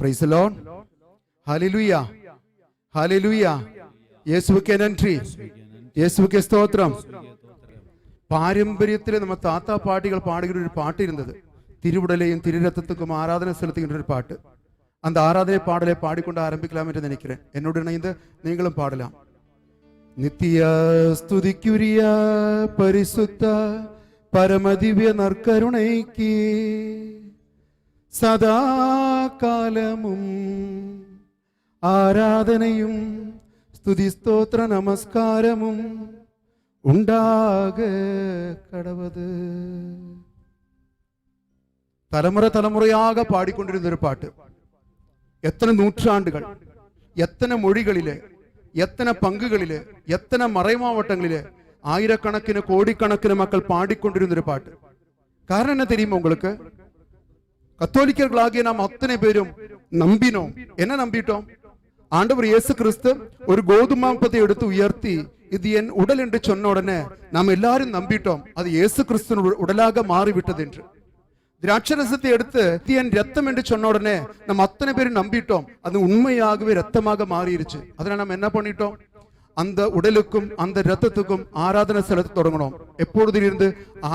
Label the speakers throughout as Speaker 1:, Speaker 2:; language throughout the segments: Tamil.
Speaker 1: Praise the Lord. Hallelujah. Hallelujah. യേശുവേ നന്ദി, യേശുവേ സ്തോത്രം. പാരമ്പര്യത്തിൽ നമ്മ താത്താ പാട്ടികൾ പാടുகிற ഒരു பாட்டு இருந்தது. திருவுடலையும் திருரத்தத்துக்கும் ஆராதனை செலுத்துகின்ற ஒரு பாட்டு. அந்த ஆராதனை பாடலை பாடிக்கொண்டு ஆரம்பிக்கலாம் என்று நினைக்கிறேன். என்னோடு இணைந்து நீங்களும் பாடலாம். நித்திய ஸ்துதிக்குரிய பரிசுத்த பரமதிவ்ய நற்கருணைக்கு சதா காலமும் ஆராதனையும் ஸ்துதி ஸ்தோத்திர நமஸ்காரமும் உண்டாக கடவது. தலைமுறை தலைமுறையாக பாடிக்கொண்டிருந்த ஒரு பாட்டு. எத்தனை நூற்றாண்டுகள், எத்தனை மொழிகளிலே, எத்தனை பங்குகளிலே, எத்தனை மறைமாவட்டங்களிலே ஆயிரக்கணக்கிന് கோடிக்கணக்கிന് மக்கள் பாடிக்கொண்டிருந்த ஒரு பாட்டு. காரணம் என்ன தெரியுமா உங்களுக்கு? கத்தோலிக்கர்களாகிய நாம் அத்தனை பேரும் நம்பினோம். என்ன நம்பிட்டோம்? ஆண்டவர் இயேசு கிறிஸ்து ஒரு கோதுமாப்பத்தை எடுத்து உயர்த்தி இது என் உடல் என்று சொன்ன உடனே நாம் எல்லாரும் நம்பிட்டோம் அது இயேசு கிறிஸ்துவின் உடலாக மாறிவிட்டது என்று. திராட்சரசத்தை எடுத்து இது என் ரத்தம் என்று சொன்ன உடனே நம்ம அத்தனை பேரும் நம்பிட்டோம் அது உண்மையாகவே ரத்தமாக மாறிடுச்சு. அதனால நம்ம என்ன பண்ணிட்டோம்? அந்த உடலுக்கும் அந்த ரத்தத்துக்கும் ஆராதனை செலுத்த தொடங்கணும். எப்பொழுதிலிருந்து?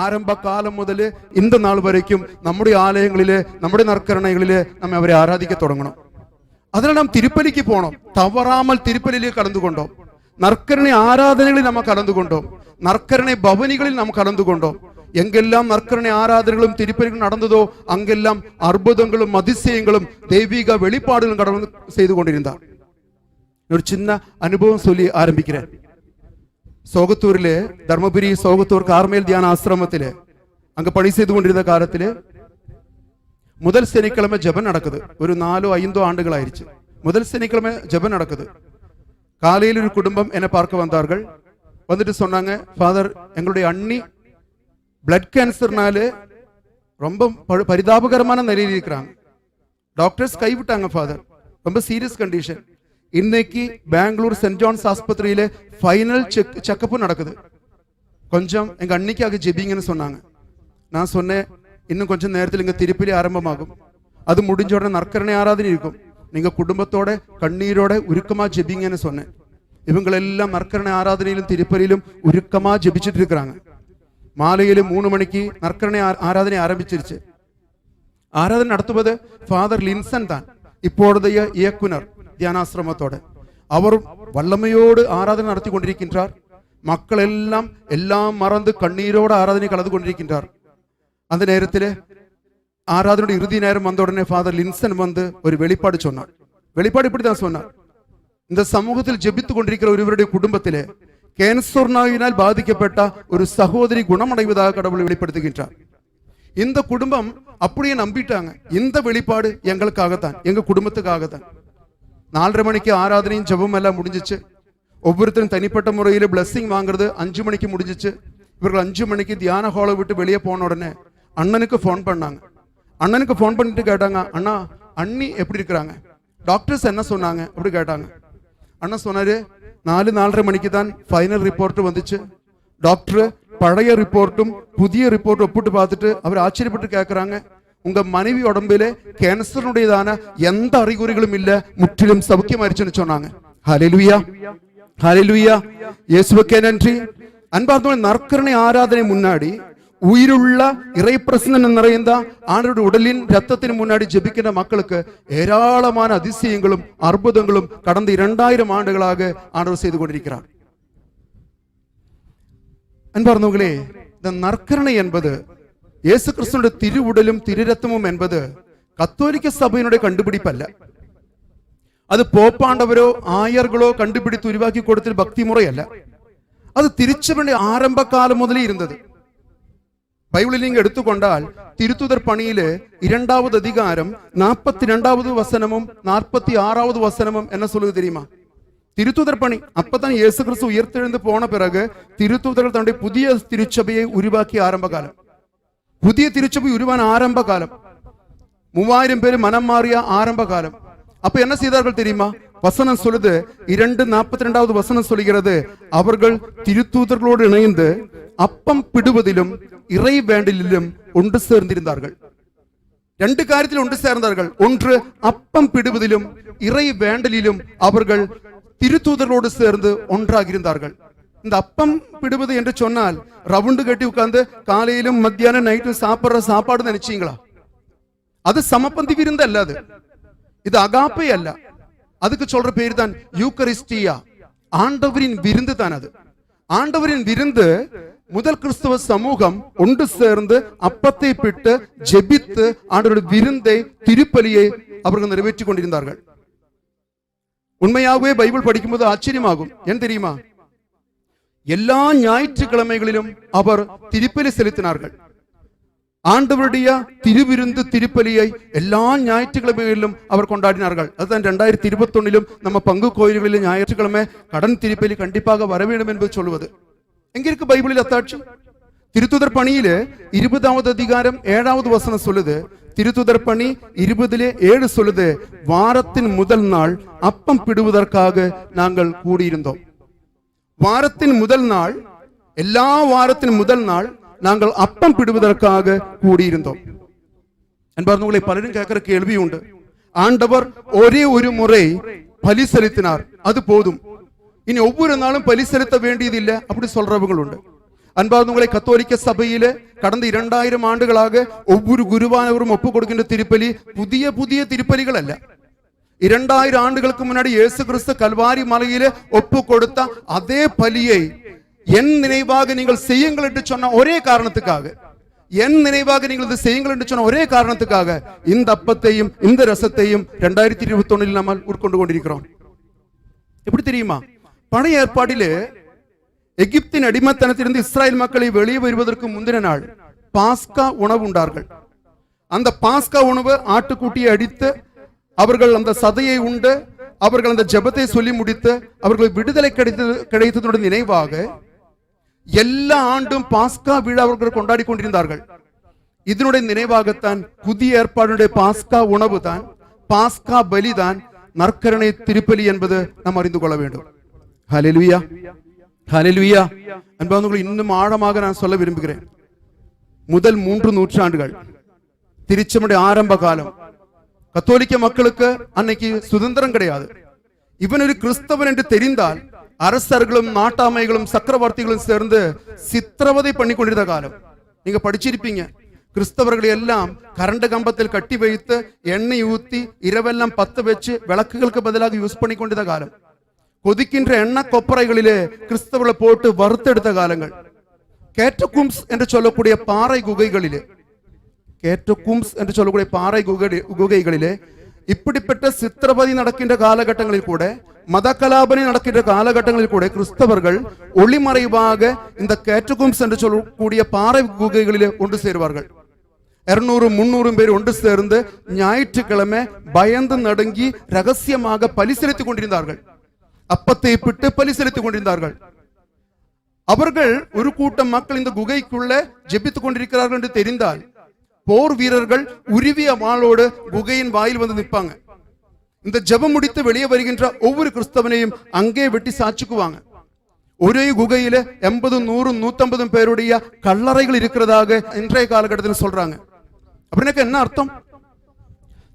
Speaker 1: ஆரம்ப காலம் முதலே இந்த நாள் வரைக்கும் நம்முடைய ஆலயங்களிலே, நம்முடைய நற்கரணைகளிலே நம்ம அவரை ஆராதிக்க தொடங்கணும். அதனால நாம் திருப்பலிக்கு போனோம். தவறாமல் திருப்பலியிலே கலந்து கொண்டோம். நற்கரணை ஆராதனைகளில் நம்ம கலந்து கொண்டோம். நற்கரணை பவனிகளில் நாம் கலந்து கொண்டோம். எங்கெல்லாம் நற்கரணை ஆராதனைகளும் திருப்பலிகளும் நடந்ததோ அங்கெல்லாம் அற்புதங்களும் அதிசயங்களும் தெய்வீக வெளிப்பாடுகளும் கடந்து செய்து கொண்டிருந்தார். ஒரு சின்ன அனுபவம் சொல்லி ஆரம்பிக்கிறேன். சோகத்தூரிலே, தர்மபுரி சோகத்தூர் கார்மேல் தியான ஆசிரமத்திலே அங்க பணி செய்து கொண்டிருந்த காலத்திலே முதல் சனிக்கிழமை ஜெபம் நடக்குது. ஒரு 4-5 ஆண்டுகள் ஆயிடுச்சு. முதல் சனிக்கிழமை ஜெபம் நடக்குது. காலையில் ஒரு குடும்பம் என்னை பார்க்க வந்தார்கள். வந்துட்டு சொன்னாங்க, ஃபாதர் எங்களுடைய அண்ணி பிளட் கேன்சர்னாலே ரொம்ப பரிதாபகரமான நிலையில் இருக்கிறாங்க. டாக்டர்ஸ் கைவிட்டாங்க ஃபாதர், ரொம்ப சீரியஸ் கண்டிஷன். இன்னைக்கு பெங்களூர் சென்ட் ஜான்ஸ் ஆஸ்பத்திரியில ஃபைனல் செக்கப் நடக்குது. கொஞ்சம் எங்க அன்னிக்காக ஜெபிங்கன்னு சொன்னாங்க. நான் சொன்னேன், இன்னும் கொஞ்சம் நேரத்தில் இங்க திருப்பலி ஆரம்பமாகும். அது முடிஞ்ச உடனே நற்கரணை ஆராதனை இருக்கும். நீங்க குடும்பத்தோட கண்ணீரோட உருக்கமா ஜெபிங்கன்னு சொன்னேன். இவங்களெல்லாம் நற்கரணை ஆராதனையிலும் திருப்பலியிலும் உருக்கமா ஜெபிச்சுட்டு இருக்கிறாங்க. மாலையில 3 மணிக்கு நற்கரணை ஆராதனை ஆரம்பிச்சிருச்சு. ஆராதனை நடத்துவது ஃபாதர் லின்சன் தான், இப்பொழுதைய இயக்குனர் தியானாசிரமத்தோட. அவர் வல்லமையோடு ஆராதனை நடத்தி கொண்டிருக்கின்றார். மக்கள் எல்லாம் மறந்து கண்ணீரோடு ஆராதனை கலந்து கொண்டிருக்கின்றார். அந்த நேரத்தில் ஆராதனுடைய இறுதி நேரம் வந்த உடனே ஃபாதர் லின்சன் வந்து ஒரு வெளிப்பாடு சொன்னார். வெளிப்பாடு இப்படிதான் சொன்னார், இந்த சமூகத்தில் ஜெபித்துக் கொண்டிருக்கிற ஒருவருடைய குடும்பத்திலே கேன்சர் நோயினால் பாதிக்கப்பட்ட ஒரு சகோதரி குணமடைவதாக கடவுளை வெளிப்படுத்துகின்றார். இந்த குடும்பம் அப்படியே நம்பிட்டாங்க. இந்த வெளிப்பாடு எங்களுக்காகத்தான், எங்க குடும்பத்துக்காகத்தான். 4:30 மணிக்கு ஆராதனையும் ஜெபம் எல்லாம் முடிஞ்சிச்சு. ஒவ்வொருத்தரும் தனிப்பட்ட முறையில் பிளஸிங் வாங்குறது 5 மணிக்கு முடிஞ்சிச்சு. இவர்கள் 5 மணிக்கு தியான ஹாலை விட்டு வெளியே போன உடனே அண்ணனுக்கு போன் பண்ணாங்க. அண்ணனுக்கு போன் பண்ணிட்டு கேட்டாங்க, அண்ணா அண்ணி எப்படி இருக்கிறாங்க, டாக்டர்ஸ் என்ன சொன்னாங்க அப்படி கேட்டாங்க. அண்ணா சொன்னாரு, 4-4:30 மணிக்கு தான் ஃபைனல் ரிப்போர்ட் வந்துச்சு. டாக்டர் பழைய ரிப்போர்ட்டும் புதிய ரிப்போர்ட் ஒப்பிட்டு பார்த்துட்டு அவர் ஆச்சரியப்பட்டு கேட்கிறாங்க, உங்க மனைவி உடம்பிலே கேன்சருடையதான எந்த அறிகுறிகளும் இல்ல, முற்றிலும் சௌக்கியமாயிருச்சுன்னு சொன்னாங்க. ஹல்லேலூயா, ஹல்லேலூயா, இயேசுவுக்கே நன்றி. அன்பார்ந்த நற்கரணை ஆராதனை முன்னாடி உயிருள்ள இறை பிரசன்னம் நிறைந்த ஆண்டவருடைய உடலின் ரத்தத்தின் முன்னாடி ஜெபிக்கிற மக்களுக்கு ஏராளமான அதிசயங்களும் அற்புதங்களும் கடந்த 2000 ஆண்டுகளாக ஆண்டவர் செய்து கொண்டிருக்கிறார். அன்பார்ந்தவர்களே, இந்த நற்கரணை என்பது இயேசு கிறிஸ்துவினுடைய திருவுடலும் திருரத்தமும் என்பது கத்தோலிக்க சபையினுடைய கண்டுபிடிப்பல்ல. அது போப்பாண்டவரோ ஆயர்களோ கண்டுபிடித்து உருவாக்கி கொடுத்த பக்தி முறையல்ல. அது திருச்சபையுடைய ஆரம்ப காலம் முதலே இருந்தது. பைபிளில் நீங்க எடுத்துக்கொண்டால் திருத்துதர் பணியிலே 2வது அதிகாரம் 42வது வசனமும் 46வது வசனமும் என்ன சொல்லுது தெரியுமா? திருத்துதர் பணி அப்பதான் இயேசு கிறிஸ்து உயிர்த்தெழுந்து போன பிறகு திருத்துதர்கள் தன்னுடைய புதிய திருச்சபையை உருவாக்கிய ஆரம்ப காலம். புதிய திருச்சபை உருவான ஆரம்ப காலம். 3000 பேர் மனம் மாறிய ஆரம்ப காலம். அப்ப என்ன செய்தார்கள் தெரியுமா? வசனம் சொல்லுது, 2:42வது வசனம் சொல்லுகிறது, அவர்கள் திருத்தூதர்களோடு இணைந்து அப்பம் பிடுவதிலும் இறை வேண்டலிலும் ஒன்று சேர்ந்திருந்தார்கள். 2 காரியத்தில் ஒன்று சேர்ந்தார்கள். ஒன்று, அப்பம் பிடுவதிலும் இறை வேண்டலிலும் அவர்கள் திருத்தூதர்களோடு சேர்ந்து ஒன்றாக இருந்தார்கள். இந்த அப்பம் பிடுவது என்று சொன்னால் ரவுண்டு கட்டி உட்கார்ந்து காலையிலும் மத்தியானம் நைட்டும் சாப்பிடுற சாப்பாடு நினைச்சீங்களா? அது சமபந்தி விருந்து அல்ல. இது அகாப்பை அல்ல. அதுக்கு சொல்ற பேர் தான் யூக்கரிஸ்டியா. ஆண்டவரின் விருந்து தான் அது. ஆண்டவரின் விருந்து முதல் கிறிஸ்தவ சமூகம் ஒன்று சேர்ந்து அப்பத்தை பிட்டு ஜெபித்து ஆண்டவருடைய விருந்தை, திருப்பலியை அவர்கள் நிறைவேற்றிக் கொண்டிருந்தார்கள். உண்மையாகவே பைபிள் படிக்கும்போது ஆச்சரியமாகும். ஏன் தெரியுமா? எல்லா ஞாயிற்றுக்கிழமைகளிலும் அவர் திருப்பலி செலுத்தினார்கள். ஆண்டவருடைய திருவிருந்து, திருப்பலியை எல்லா ஞாயிற்றுக்கிழமைகளிலும் அவர் கொண்டாடினார்கள். அதுதான் 2021 நம்ம பங்கு கோயில்களில் ஞாயிற்றுக்கிழமை கடன் திருப்பலி கண்டிப்பாக வர வேண்டும் என்பது சொல்லுவது. எங்க இருக்கு பைபிளில் அத்தாட்சி? திருத்துதர் பணியிலே 20வது அதிகாரம் 7வது வசனம் சொல்லுது. திருத்துதர் பணி 20:7 சொல்லுது, வாரத்தின் முதல் நாள் அப்பம் பிடுவதற்காக நாங்கள் கூடியிருந்தோம். வாரத்தின் முதல் நாள், எல்லா வாரத்தின் முதல் நாள் நாங்கள் அப்பம் பிடுவதற்காக கூடியிருந்தோம். அன்பார்ந்தவர்களை, பலரும் கேட்கிற கேள்வி உண்டு. ஆண்டவர் ஒரே ஒரு முறை பலி செலுத்தினார், அது போதும், இனி ஒவ்வொரு நாளும் பலி செலுத்த வேண்டியது இல்லை, அப்படி சொல்றவங்க உண்டு. அன்பார்ந்தவர்களை, கத்தோலிக்க சபையில கடந்த 2000 ஆண்டுகளாக ஒவ்வொரு குருவானவரும் ஒப்பு கொடுக்கின்ற திருப்பலி புதிய புதிய திருப்பலிகள் அல்ல. 2000 ஆண்டுகளுக்கு முன்னாடி இயேசு கிறிஸ்து கல்வாரி மலையில ஒப்பு கொடுத்த அதே பலியை என் நினைவாக நீங்கள் செய்யுங்கள் என்று சொன்ன ஒரே காரணத்துக்காக, என் நினைவாக நீங்கள் இது செய்யுங்கள் என்று சொன்ன ஒரே காரணத்துக்காக இந்த அப்பத்தையும் இந்த ரசத்தையும் 2021 நம்ம உட்கொண்டு கொண்டிருக்கிறோம். எப்படி தெரியுமா? பழைய ஏற்பாட்டிலே எகிப்தின் அடிமைத்தனத்திலிருந்து இஸ்ராயல் மக்களை வெளியே வருவதற்கு முந்தின நாள் பாஸ்கா உணவு உண்டார்கள். அந்த பாஸ்கா உணவு ஆட்டுக்குட்டியை அடித்து அவர்கள் அந்த சதையை உண்டு, அவர்கள் அந்த ஜெபத்தை சொல்லி முடித்து அவர்கள் விடுதலை கிடைத்ததுடன் நினைவாக எல்லா ஆண்டும் பாஸ்கா விழா அவர்கள் கொண்டாடி கொண்டிருந்தார்கள். இதனுடைய நினைவாகத்தான் புதிய ஏற்பாடுடைய பாஸ்கா உணவு தான், பாஸ்கா பலிதான் நற்கருணை திருப்பலி என்பது நாம் அறிந்து கொள்ள வேண்டும். ஹல்லேலூயா, ஹல்லேலூயா. அன்பானவர்களே, இன்னும் ஆழமாக நான் சொல்ல விரும்புகிறேன். முதல் 3 நூற்றாண்டுகள் திருச்சபையுடைய ஆரம்ப காலம், கத்தோலிக்க மக்களுக்கு அன்னைக்கு சுதந்திரம் கிடையாது. இவன் ஒரு கிறிஸ்தவன் என்று தெரிந்தால் அரசர்களும் நாட்டாமைகளும் சக்கரவர்த்திகளும் சேர்ந்து சித்திரவதை பண்ணி கொண்டிருந்த காலம். நீங்க படிச்சிருப்பீங்க. கிறிஸ்தவர்களை எல்லாம் கரண்ட் கம்பத்தில் கட்டி வைத்து எண்ணெய் ஊத்தி இரவெல்லாம் பத்து வச்சு விளக்குகளுக்கு பதிலாக யூஸ் பண்ணி கொண்டிருந்த காலம். கொதிக்கின்ற எண்ணெய் கொப்பரைகளிலே கிறிஸ்தவர்களை போட்டு வறுத்தெடுத்த காலங்கள். கேட்டகும்ஸ் என்று சொல்லக்கூடிய பாறை குகைகளிலே, கேட்டகும்ஸ் என்று சொல்லக்கூடிய பாறை குகைகளிலே இப்படிப்பட்ட சித்திரவதை நடக்கின்ற காலகட்டங்களில் கூட, மத கலாபனை நடக்கின்ற காலகட்டங்களில் கூட கிறிஸ்தவர்கள் ஒளிமறைவாக இந்த கேட்டகும்ஸ் என்று சொல்லக்கூடிய பாறை குகைகளிலே ஒன்று சேருவார்கள். 200-300 பேர் ஒன்று சேர்ந்து ஞாயிற்றுக்கிழமை பயந்து நடுங்கி ரகசியமாக பலி செலுத்திக் கொண்டிருந்தார்கள். அப்பத்தை பிட்டு பலி செலுத்திக் கொண்டிருந்தார்கள். அவர்கள் ஒரு கூட்டம் மக்கள் இந்த குகைக்குள்ள ஜெபித்துக் கொண்டிருக்கிறார்கள் என்று தெரிந்தால் போர் வீரர்கள் உருவிய வாளோடு குகையின் வாயில் வந்து நிற்பாங்க. இந்த ஜெபம் முடித்து வெளியே வருகின்ற ஒவ்வொரு கிறிஸ்தவனையும் அங்கே வெட்டி சாட்சிக்குவாங்க. ஒரே குகையில 80, 100, 150 பேருடைய கல்லறைகள் இருக்கிறதாக இன்றைய காலகட்டத்தில் சொல்றாங்க. அப்படின்னா என்ன அர்த்தம்?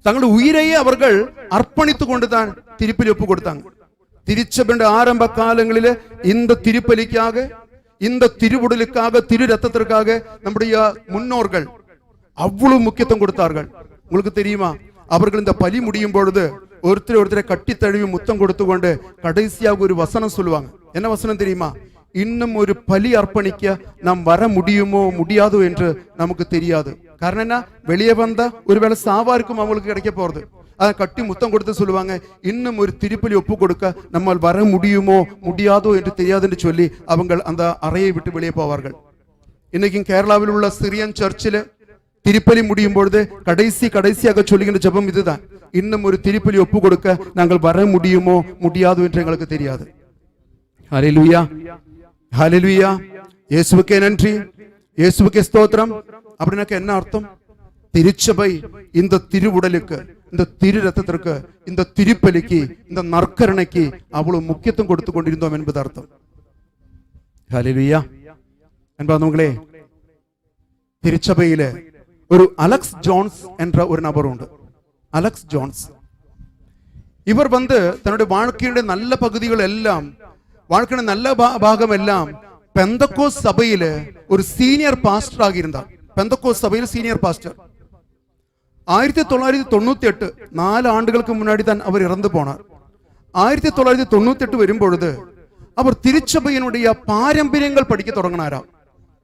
Speaker 1: தங்களுடைய உயிரையே அவர்கள் அர்ப்பணித்துக் கொண்டுதான் திருப்பலி ஒப்பு கொடுத்தாங்க. திருச்சபையுடைய ஆரம்ப காலங்களிலே இந்த திருப்பலிக்காக, இந்த திருவுடலுக்காக, திரு ரத்தத்திற்காக நம்முடைய முன்னோர்கள் அவ்வளவு முக்கியத்துவம் கொடுத்தார்கள். உங்களுக்கு தெரியுமா, அவர்கள் இந்த பலி முடியும் பொழுது ஒருத்தரை கட்டி தழுவி முத்தம் கொடுத்து கொண்டு கடைசியாக ஒரு வசனம் சொல்லுவாங்க. என்ன வசனம் தெரியுமா? இன்னும் ஒரு பலி அர்ப்பணிக்க நாம் வர முடியுமோ முடியாதோ என்று நமக்கு தெரியாது. காரணம் என்ன? வெளியே வந்தா ஒருவேளை சாவா இருக்கும் அவங்களுக்கு கிடைக்க போறது. அதை கட்டி முத்தம் கொடுத்து சொல்லுவாங்க, இன்னும் ஒரு திருப்பலி ஒப்பு கொடுக்க நம்மால் வர முடியுமோ முடியாதோ என்று தெரியாது என்று சொல்லி அவங்க அந்த அறையை விட்டு வெளியே போவார்கள். இன்னைக்கு கேரளாவில் உள்ள சிரியன் சர்ச்சில் திருப்பலி முடியும் பொழுது கடைசியாக சொல்லுகின்ற ஜெபம் இதுதான், இன்னும் ஒரு திருப்பலி ஒப்பு கொடுக்க நாங்கள் வர முடியுமோ முடியாதோ என்று எங்களுக்கு தெரியாது. ஹல்லேலூயா, ஹல்லேலூயா. இயேசுவுக்கே நன்றி, இயேசுவுக்கே ஸ்தோத்திரம். அப்படின்னா என்ன அர்த்தம்? திருச்சபை இந்த திருவுடலுக்கு, இந்த திரு ரத்தத்திற்கு, இந்த திருப்பலிக்கு, இந்த நற்கருணைக்கு அவ்வளவு முக்கியத்துவம் கொடுத்து கொண்டிருந்தோம் என்பது அர்த்தம். ஹல்லேலூயா. அன்பானவர்களே, திருச்சபையில ஒரு அலெக்ஸ் ஜோன்ஸ் என்ற ஒரு நபர் உண்டு. அலெக்ஸ் ஜோன்ஸ் இவர் தன்னுடைய வாழ்க்கையுடைய நல்ல பகுதிகள் எல்லாம், வாழ்க்கைയുടെ நல்ல பாகம் எல்லாம் பெந்தகோஸ் சபையில ஒரு சீனியர் பாஸ்டர் ஆகியிருந்தார். பெந்தகோஸ் சபையில் சீனியர் பாஸ்டர். 1998 4 ஆண்டுகளுக்கு முன்னாடி தான் அவர் இறந்து போனார். 1998 வரும்பொழுது அவர் திருச்சபையினுடைய பாரம்பரியங்கள் படிக்க தொடங்கினாராம்.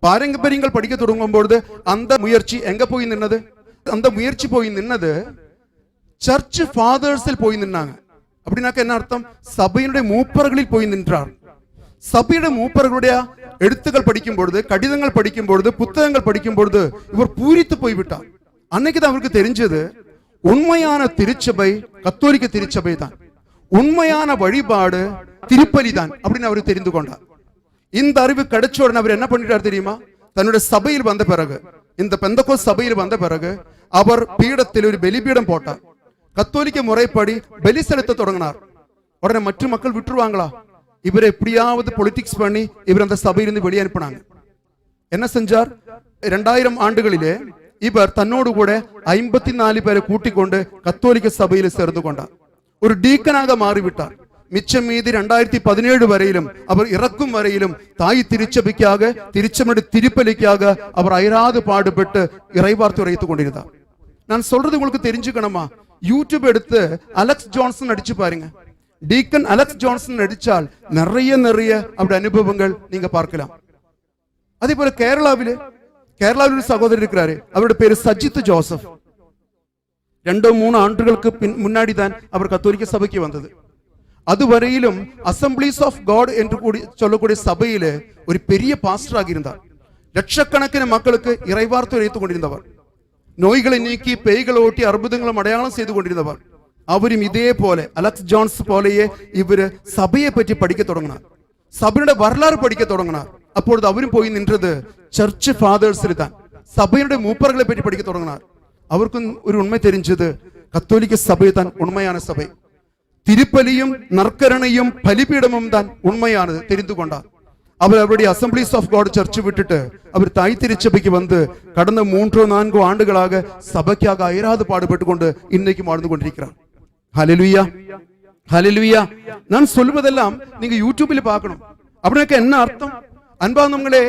Speaker 1: பாரம்பரியங்கள் படிக்க தொடங்கும்பொழுது அந்த முயற்சி எங்க போய் நின்னது? அந்த முயற்சி போய் நின்னது சர்ச் ஃபாதர்ஸில் போய் நின்னாங்க. அப்படின்னாக்க என்ன அர்த்தம்? சபையினுடைய மூப்பர்களில் போய் நின்றார். சபையுடைய மூப்பர்களுடைய எழுத்துக்கள் படிக்கும் பொழுது, கடிதங்கள் படிக்கும் பொழுது, புத்தகங்கள் படிக்கும் பொழுது இவர் பூரித்து போய்விட்டார். அன்னைக்குதான் அவருக்கு தெரிஞ்சது உண்மையான திருச்சபை கத்தோலிக்க திருச்சபை தான், உண்மையான வழிபாடு திருப்பலி தான் அப்படின்னு அவர் தெரிந்து கொண்டார். இந்த அறிவு கிடைச்ச உடனே அவர் என்ன பண்ணிட்டார் தெரியுமா? தன்னுடைய சபையில் வந்த பிறகு, இந்த பெந்தகோஸ் சபையில் வந்த பிறகு அவர் பீடத்தில் ஒரு பலிபீடம் போட்டார். கத்தோலிக்க முறைப்படி பலி செலுத்த தொடங்கினார். உடனே மற்ற மக்கள் விட்டுருவாங்களா? இவரை எப்படியாவது பொலிட்டிக்ஸ் பண்ணி இவர் அந்த சபையிலிருந்து வெளியே அனுப்பினாங்க. என்ன செஞ்சார்? 2000 ஆண்டுகளிலே இவர் தன்னோடு கூட 54 பேரை கூட்டிக் கொண்டு கத்தோலிக்க சபையில் சேர்ந்து கொண்டார். ஒரு டீக்கனாக மாறிவிட்டார். மிச்சம் மீதி 2017 வரையிலும் அவர் இறக்கும் வரையிலும் தாய் திருச்சபைக்காக, திருச்சபையுடைய திருப்பலிக்காக அவர் அயராது பாடுபட்டு இறைவார்த்தை உரைத்துக் கொண்டிருந்தார். நான் சொல்றது உங்களுக்கு தெரிஞ்சுக்கணுமா? யூடியூப் எடுத்து அலெக்ஸ் ஜான்சன் அடிச்சு பாருங்க. டீக்கன் அலெக்ஸ் ஜான்சன் அடிச்சால் நிறைய அப்படி அனுபவங்கள் நீங்க பார்க்கலாம். அதே போல கேரளாவில் ஒரு சகோதரர் இருக்கிறாரு. அவருடைய பேரு சஜித் ஜோசப். 2-3 ஆண்டுகளுக்கு முன்னாடி தான் அவர் கத்தோலிக்க சபைக்கு வந்தது. அதுவரையிலும் அசம்பிளிஸ் ஆஃப் காட் என்று சொல்லக்கூடிய சபையில ஒரு பெரிய பாஸ்டர் ஆகியிருந்தார். லட்சக்கணக்கான மக்களுக்கு இறைவார்த்தை உரைத்துக் கொண்டிருந்தவர். நோய்களை நீக்கி பேய்களை ஓட்டி அற்புதங்களும் அடையாளம் செய்து கொண்டிருந்தவர். அவரும் இதே போல அலெக்ஸ் ஜான்ஸ் போலயே இவரு சபையை பற்றி படிக்க தொடங்கினார். சபையுடைய வரலாறு படிக்க தொடங்கினார். அப்பொழுது அவரும் போய் நின்றது சர்ச் ஃபாதர்ஸில் தான். சபையுடைய மூப்பர்களை பற்றி படிக்க தொடங்கினார். அவருக்கும் ஒரு உண்மை தெரிஞ்சது, கத்தோலிக்க சபை தான் உண்மையான சபை, திருப்பலியும் நற்கரணையும் பலிபீடமும் தான் உண்மையானது தெரிந்து கொண்டார். அவர் அவருடைய அசம்பிளிஸ் ஆஃப் காட் சர்ச் விட்டுட்டு அவர் தாய் திருச்சபைக்கு கடந்த 3-4 ஆண்டுகளாக சபைக்காக அயராது பாடுபட்டு கொண்டு இன்னைக்கு வாழ்ந்து கொண்டிருக்கிறார். ஹல்லேலூயா, ஹல்லேலூயா. நான் சொல்வதெல்லாம் நீங்க யூடியூபில் பார்க்கணும். அப்படின்னா என்ன அர்த்தம்? அன்பானவங்களே,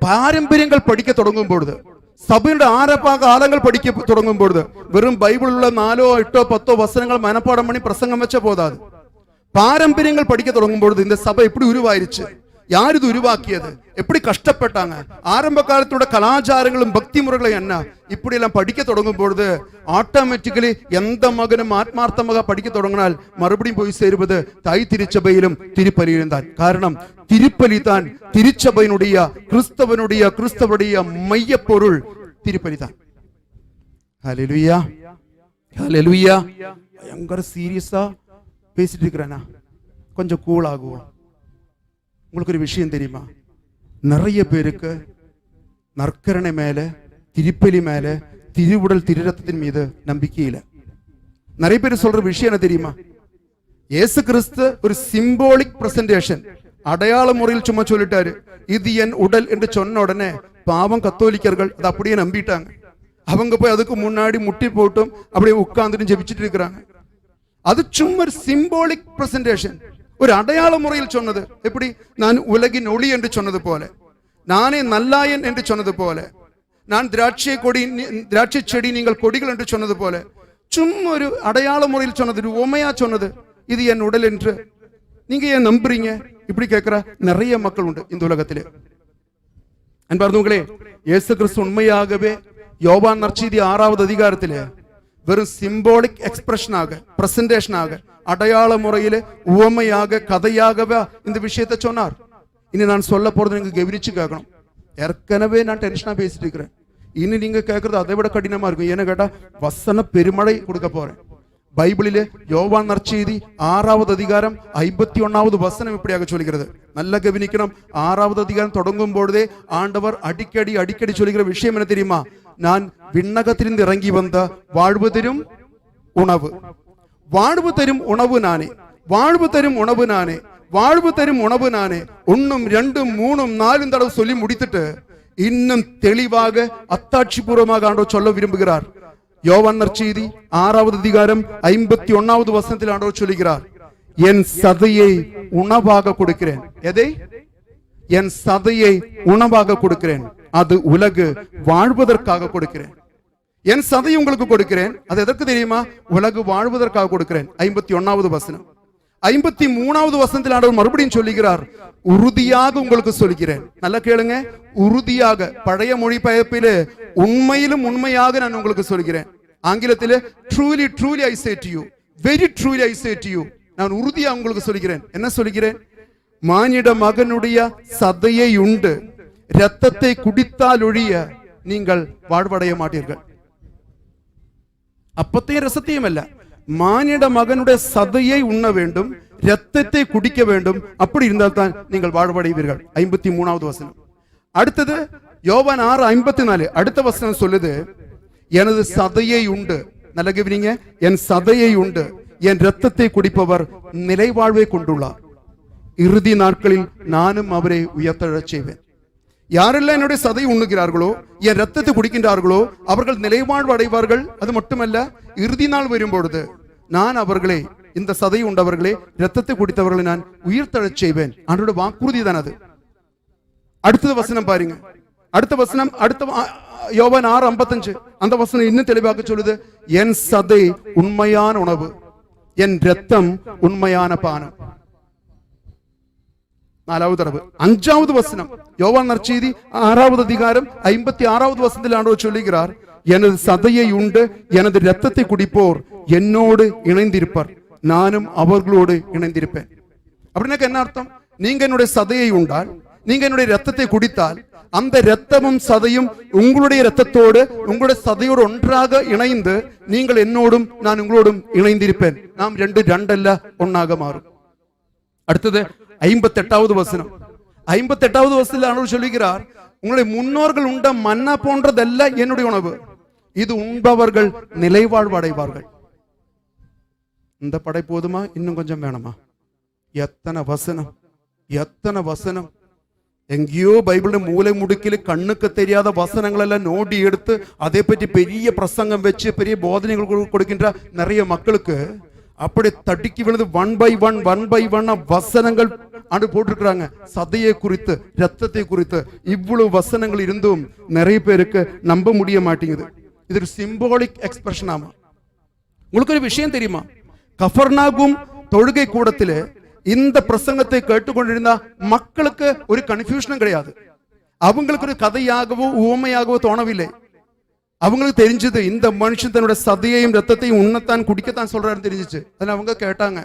Speaker 1: பாரம்பரியங்கள் படிக்க தொடங்கும் பொழுது, சபைയുടെ ആഴങ്ങൾ പഠിക്ക തുടങ്ങും പൊഴുത് വെറും ബൈബിളിലുള്ള 4, 8, 10 വസനങ്ങൾ മനപ്പാടം பண்ணி பிரசங்கம் வச்ச போதாது. பாரம்பரியங்கள் படிக்க தொடங்கும் பொழுது இந்த சபை எப்படி உருவாயிருச்சு, யார் இது உருவாக்கியது, எப்படி கஷ்டப்பட்டாங்க, ஆரம்ப காலத்தோட கலாச்சாரங்களும் பக்தி முறைகளும் என்ன, இப்படி எல்லாம் படிக்க தொடங்கும் பொழுது ஆட்டோமேட்டிக்கலி எந்த மகனும் ஆத்மார்த்தமாக படிக்க தொடங்கினால் மறுபடியும் போய் சேருவது தாய் திருச்சபையிலும் திருப்பலியிலும் தான். காரணம், திருப்பலி தான் திருச்சபையினுடைய கிறிஸ்தவனுடைய மைய பொருள் திருப்பலி தான். ஹல்லேலூயா, ஹல்லேலூயா. பயங்கர சீரியஸா பேசிட்டு இருக்கிறேனா? கொஞ்சம் கூல் ஆகுவோம். உங்களுக்கு ஒரு விஷயம் தெரியுமா? நிறைய பேருக்கு நற்கரணை மேல, திருப்பலி மேல, திருவுடல் திருரத்தத்தின் மீது நம்பிக்கை இல்லை. நிறைய பேர் சொல்ற விஷயம் என்ன தெரியுமா? இயேசு கிறிஸ்து ஒரு சிம்போலிக் பிரசன்டேஷன், அடையாள முறையில் சும்மா சொல்லிட்டாரு, இது என் உடல் என்று சொன்ன உடனே பாவம் கத்தோலிக்கர்கள் அதை அப்படியே நம்பிட்டாங்க. அவங்க போய் அதுக்கு முன்னாடி முட்டி போட்டும் அப்படியே உட்கார்ந்துட்டு ஜெபிச்சுட்டு இருக்கிறாங்க. அது சும்மா சிம்போலிக் பிரசன்டேஷன், ஒரு அடையாள முறையில் சொன்னது. எப்படி? நான் உலகின் ஒளி என்று சொன்னது போல, நானே நல்லாயன் என்று சொன்னது போல, நான் திராட்சை செடி நீங்கள் கொடிகள் என்று சொன்னது போல, சும்மா ஒரு அடையாள முறையில் சொன்னது, ஒரு உமையா சொன்னது, இது என் உடல் என்று. நீங்க ஏன் நம்புறீங்க? இப்படி கேட்கிற நிறைய மக்கள் உண்டு இந்த உலகத்திலே. அன்பார்ந்தவர்களே, இயேசு கிறிஸ்து உண்மையாகவே யோவான் நற்செய்தி 6வது அதிகாரத்திலே வெறும் சிம்போலிக் எக்ஸ்பிரஷனாக, பிரசன்டேஷனாக, அடையாள முறையிலே, உவமையாக, கதையாகவே இந்த விஷயத்தை சொன்னார். இனி நான் சொல்ல போறது நீங்க கவனிச்சு கேட்கணும். ஏற்கனவே நான் டென்ஷனா பேசிட்டு இருக்கிறேன். இனி நீங்க கேட்கறது அதை விட கடினமா இருக்கும். ஏன்னு கேட்டா வசன பெருமழை கொடுக்க போறேன். பைபிளிலே யோவான் நற்செய்தி 6வது அதிகாரம் 51வது வசனம் இப்படியாக சொல்கிறது. நல்ல கவனிக்கணும். 6வது அதிகாரம் தொடங்கும் பொழுதே ஆண்டவர் அடிக்கடி சொல்லுகிற விஷயம் என்ன தெரியுமா? நான் விண்ணகத்திலிருந்து இறங்கி வந்த வாழ்வு தரும் உணவு, வாழ்வு தரும் உணவு நானே, வாழ்வு தரும் உணவு நானே, வாழ்வு தரும் உணவு நானே. 1, 2, 3, 4 தடவை சொல்லி முடித்துட்டு இன்னும் தெளிவாக அத்தாட்சிபூர்வமாக ஆண்டவர் சொல்ல விரும்புகிறார். யோவான் நற்செய்தி 6வது அதிகாரம் 51வது வசனத்தில் ஆண்டவர் சொல்லுகிறார், என் சதையை உணவாக கொடுக்கிறேன். எதை? என் சதையை உணவாக கொடுக்கிறேன், அது உலகு வாழ்வதற்காக கொடுக்கிறேன். என் சதையை உங்களுக்கு கொடுக்கிறேன், அது எதற்கு தெரியுமா? உலகு வாழ்வதற்காக கொடுக்கிறேன். 51வது வசனம். 53வது வசனத்தில் ஆண்டவர் மறுபடியும் சொல்லுகிறார், உறுதியாக உங்களுக்கு சொல்கிறேன். நல்லா கேளுங்க, உறுதியாக. பழைய மொழிபெயர்ப்பிலே உண்மையிலும் உண்மையாக நான் உங்களுக்கு சொல்கிறேன். ஆங்கிலத்திலே truly truly I say to you, very truly I say to you. நான் உறுதியாக உங்களுக்கு சொல்கிறேன். என்ன சொல்கிறேன்? மானிட மகனுடைய சதையை உண்டு இரத்தத்தை குடித்தால் ஒழிய நீங்கள் வாழ்வடைய மாட்டீர்கள். அப்பத்தையும் ரசத்தையும் அல்ல, மானிட மகனுடைய சதையை உண்ண வேண்டும், இரத்தத்தை குடிக்க வேண்டும். அப்படி இருந்தால் தான் நீங்கள் வாழ்வடைவீர்கள். 53வது வசனம். அடுத்தது யோவான் 6:54 அடுத்த வசனம் சொல்லுது, எனது சதையை உண்டு, நல்ல கவனிங்க, என் சதையை உண்டு என் இரத்தத்தை குடிப்பவர் நிலைவாழ்வை கொண்டுள்ளார், இறுதி நாட்களில் நானும் அவரை உயர்த்தெழச் செய்வேன். யாரெல்லாம் என்னுடைய சதை உண்ணுகிறார்களோ, என் ரத்தத்தை குடிக்கின்றார்களோ, அவர்கள் நிலைவாழ்வு அடைவார்கள். அது மட்டுமல்ல, இறுதி நாள் வரும்பொழுது நான் அவர்களை, இந்த சதை உண்டவர்களே, ரத்தத்தை குடித்தவர்களை நான் உயிர்த்தெழச் செய்வேன். அவருடைய வாக்குறுதி தான் அது. அடுத்த வசனம் பாருங்க. அடுத்த வசனம், யோவான் 6:55 அந்த வசனம் இன்னும் தெளிவாக சொல்லுது, என் சதை உண்மையான உணவு, என் ரத்தம் உண்மையான பானம். 4வது தடவை. 5வது வசனம் யோவான் நற்செய்தி 6வது அதிகாரம் 56வது வசனத்தில் ஆண்டவர் சொல்லுகிறார், எனது சதையை உண்டு எனது இரத்தத்தை குடிப்போர் என்னோடு இணைந்திருப்பார், நானும் அவர்களோடு இணைந்திருப்பேன். அப்படின்னா என்ன அர்த்தம்? நீங்க என்னுடைய சதையை உண்டால், நீங்க என்னுடைய இரத்தத்தை குடித்தால், அந்த இரத்தமும் சதையும் உங்களுடைய இரத்தத்தோடு உங்களுடைய சதையோடு ஒன்றாக இணைந்து நீங்கள் என்னோடும் நான் உங்களோடும் இணைந்திருப்பேன். நாம் ரெண்டல்ல ஒன்னாக மாறும். அடுத்தது 58வது வசனம். 58வது வசனத்தில் ஆண்டவர் சொல்லுகிறார், உங்களுடைய முன்னோர்கள் உண்ட மன்னா போன்றதல்ல என்னுடைய உணவு, இது உண்பவர்கள் நிலைவாழ்வு அடைவார்கள். இந்த படை போதுமா? இன்னும் கொஞ்சம் வேணுமா? எத்தனை வசனம், எத்தனை வசனம்! எங்கேயோ பைபிள் மூளை முடுக்கில் கண்ணுக்கு தெரியாத வசனங்கள் எல்லாம் நோண்டி எடுத்து அதை பற்றி பெரிய பிரசங்கம் வச்சு பெரிய போதனைகள் கொடுக்கின்ற நிறைய மக்களுக்கு அப்படி தடுக்கி விழுந்து 1 by 1 வசனங்கள் ஆண்டு போட்டிருக்கிறாங்க. சதையை குறித்து, ரத்தத்தை குறித்து இவ்வளவு வசனங்கள் இருந்தும் நிறைய பேருக்கு நம்ப முடிய மாட்டேங்குது. இது ஒரு சிம்பாலிக் எக்ஸ்பிரஷன். ஆமா, உங்களுக்கு ஒரு விஷயம் தெரியுமா? கஃபர்நாகும் தொழுகை கூடத்திலே இந்த பிரசங்கத்தை கேட்டுக்கொண்டிருந்த மக்களுக்கு ஒரு கன்ஃபியூஷனும் கிடையாது. அவங்களுக்கு ஒரு கதையாகவோ உவமையாகவோ தோணவில்லை. அவங்களுக்கு தெரிஞ்சது, இந்த மனுஷன் தன்னுடைய சதையையும் ரத்தத்தையும் உண்ணத்தான் குடிக்கத்தான் சொல்றாரு தெரிஞ்சிச்சு. அதில் அவங்க கேட்டாங்க,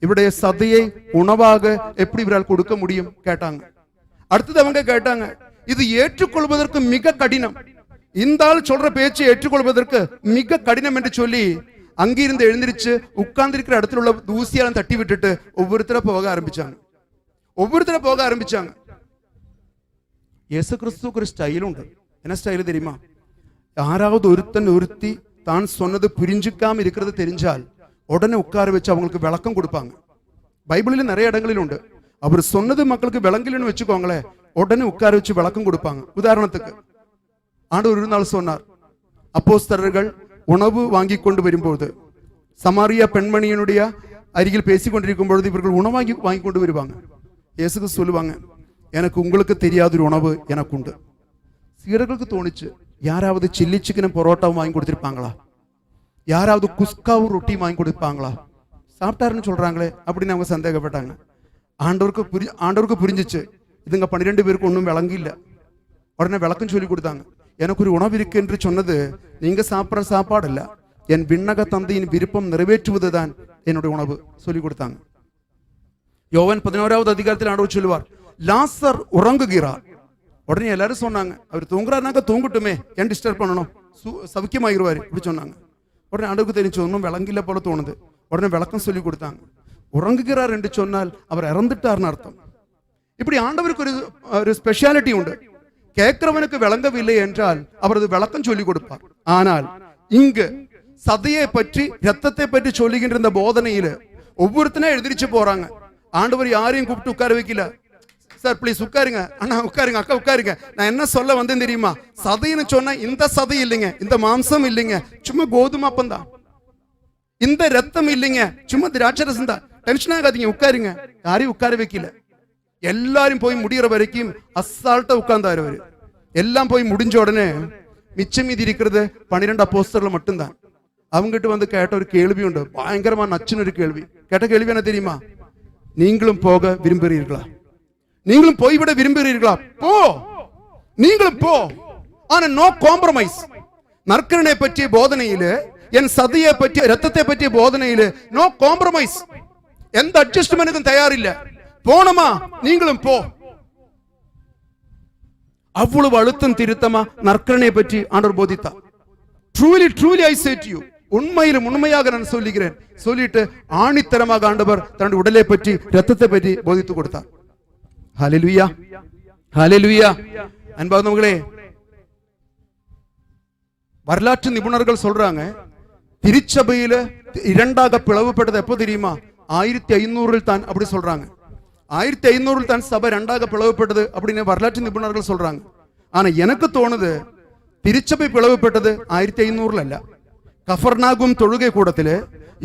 Speaker 1: இவருடைய சதையை உணவாக எப்படி இவரால் கொடுக்க முடியும் கேட்டாங்க. அடுத்தது அவங்க கேட்டாங்க, இது ஏற்றுக்கொள்வதற்கு மிக கடினம், இந்த ஆள் சொல்ற பேச்சை ஏற்றுக்கொள்வதற்கு மிக கடினம் என்று சொல்லி அங்கிருந்து எழுந்திருச்சு உட்கார்ந்திருக்கிற இடத்துல உள்ள தூசியாலும் தட்டி விட்டுட்டு ஒவ்வொருத்தர போக ஆரம்பிச்சாங்க. இயேசு கிறிஸ்துவுக்கு ஒரு ஸ்டைல் உண்டு. என்ன ஸ்டைல் தெரியுமா? யாராவது ஒருத்தி தான் சொன்னது புரிஞ்சுக்காம இருக்கிறது தெரிஞ்சால் உடனே உட்கார வச்சு அவங்களுக்கு விளக்கம் கொடுப்பாங்க. பைபிளில் நிறைய இடங்களில் உண்டு. அவர் சொன்னது மக்களுக்கு விளங்கலன்னு வச்சுக்கோங்களேன், உடனே உட்கார வச்சு விளக்கம் கொடுப்பாங்க. உதாரணத்துக்கு ஆண்டவர் ஒரு நாள் சொன்னார், அப்போஸ்தலர்கள் உணவு வாங்கி கொண்டு வரும்போது சமாரியா பெண்மணியினுடைய அருகில் பேசிக் கொண்டிருக்கும் பொழுது இவர்கள் உணவு வாங்கி கொண்டு வருவாங்க. இயேசுக்கு சொல்லுவாங்க, எனக்கு உங்களுக்கு தெரியாத ஒரு உணவு எனக்கு உண்டு. சீடர்களுக்கு தோணுச்சு, யாராவது சில்லி சிக்கனும் பரோட்டாவும் வாங்கி கொடுத்திருப்பாங்களா? யாராவது குஸ்காவும் ரொட்டியும் வாங்கி கொடுப்பாங்களா? சாப்பிட்டாருன்னு சொல்றாங்களே அப்படின்னு அவங்க சந்தேகப்பட்டாங்க. ஆண்டவருக்கு புரிஞ்சிச்சு, இதுங்க 12 பேருக்கு ஒன்றும் விளங்கில்ல. உடனே விளக்கம் சொல்லி கொடுத்தாங்க. எனக்கு ஒரு உணவு இருக்கு என்று சொன்னது நீங்க சாப்பிட்ற சாப்பாடு இல்ல, என் விண்ணக தந்தையின் விருப்பம் நிறைவேற்றுவதுதான் என்னுடைய உணவு சொல்லி கொடுத்தாங்க. யோவான் 11வது அதிகாரத்தில் ஆண்டவர் சொல்லுவார், லாசர் உறங்குகிறார். உடனே எல்லாரும் சொன்னாங்க, அவர் தூங்குறாருனாக்க தூங்கட்டுமே, ஏன் டிஸ்டர்ப் பண்ணணும், சவுக்கியமாகிடுவாரு இப்படி சொன்னாங்க. உடனே ஆண்டவருக்கு தெரிஞ்சு ஒன்றும் விளங்கில போல தோணுது. உடனே விளக்கம் சொல்லி கொடுத்தாங்க. உறங்குகிறார் என்று சொன்னால் அவர் இறந்துட்டார்னு அர்த்தம். இப்படி ஆண்டவருக்கு ஒரு ஸ்பெஷாலிட்டி உண்டு. கேட்கிறவனுக்கு விளங்கவில்லை என்றால் அவரது விளக்கம் சொல்லி கொடுப்பார். ஆனால் இங்கு சதையை பற்றி ரத்தத்தை பற்றி சொல்லுகின்ற இந்த போதனையில ஒவ்வொருத்தனே எழுந்திரிச்சு போறாங்க. ஆண்டவர் யாரையும் கூப்பிட்டு உட்கார வைக்கல. சார் ப்ளீஸ் உட்காருங்க, அண்ணா உட்காருங்க, அக்கா உட்காருங்க. நான் என்ன சொல்ல வந்தேன் தெரியுமா? சதைன்னு சொன்னா இந்த சதை இல்லைங்க, இந்த மாம்சம் இல்லைங்க, சும்மா கோதுமை அப்பம் தான். இந்த ரத்தம் இல்லைங்க, சும்மா திராட்சரசம் தான். டென்ஷன் ஆகாதீங்க, உட்காருங்க. யாரையும் உட்கார வைக்கல. எல்லாரும் போய் முடிகிற வரைக்கும் அசால்ட்டா உட்கார்ந்தாரு அவரு. எல்லாம் போய் முடிஞ்ச உடனே மிச்சம் மீதி இருக்கிறது 12 அப்போஸ்தலர்கள் மட்டும்தான். அவங்ககிட்ட வந்து கேட்ட ஒரு கேள்வி உண்டு, பயங்கரமா நச்சுன்னு ஒரு கேள்வி. கேட்ட கேள்வி என்ன தெரியுமா? நீங்களும் போக விரும்புகிறீர்களா? நீங்களும் போய்விட விரும்புகிறீர்களா? போ, நீங்களும் போ. ஆனா நோ காம்ப்ரமைஸ். நற்கருணை பற்றிய போதனையில, என் சதையை பற்றிய ரத்தத்தை பற்றிய போதனையில நோ காம்ப்ரமைஸ். எந்த அட்ஜஸ்ட்மெண்ட்டுக்கும் தயார் இல்ல. போனமா, நீங்களும் போ. அவ்வளவு அழுத்தம் திருத்தமா நற்கருணை பற்றி ஆண்டவர் போதித்தார். Truly truly I say to you, உண்மையிலும் உண்மையாக நான் சொல்லுகிறேன் சொல்லிட்டு ஆணித்தரமாக ஆண்டவர் தன்னுடைய உடலை பற்றி ரத்தத்தை பற்றி போதித்து கொடுத்தார். ஹல்லேலூயா, ஹல்லேலூயா. அன்பார்ந்தவர்களே, வரலாற்று நிபுணர்கள் சொல்றாங்க, திருச்சபையில இரண்டாக பிளவுபட்டது எப்போ தெரியுமா? 1500 தான் அப்படி சொல்றாங்க. 1500 தான் சபை இரண்டாக பிளவுபட்டது அப்படின்னு வரலாற்று நிபுணர்கள் சொல்றாங்க. ஆனா எனக்கு தோணுது திருச்சபை பிளவுபட்டது 1500 அல்ல. கஃபர்நாகும் தொழுகை கூடத்திலே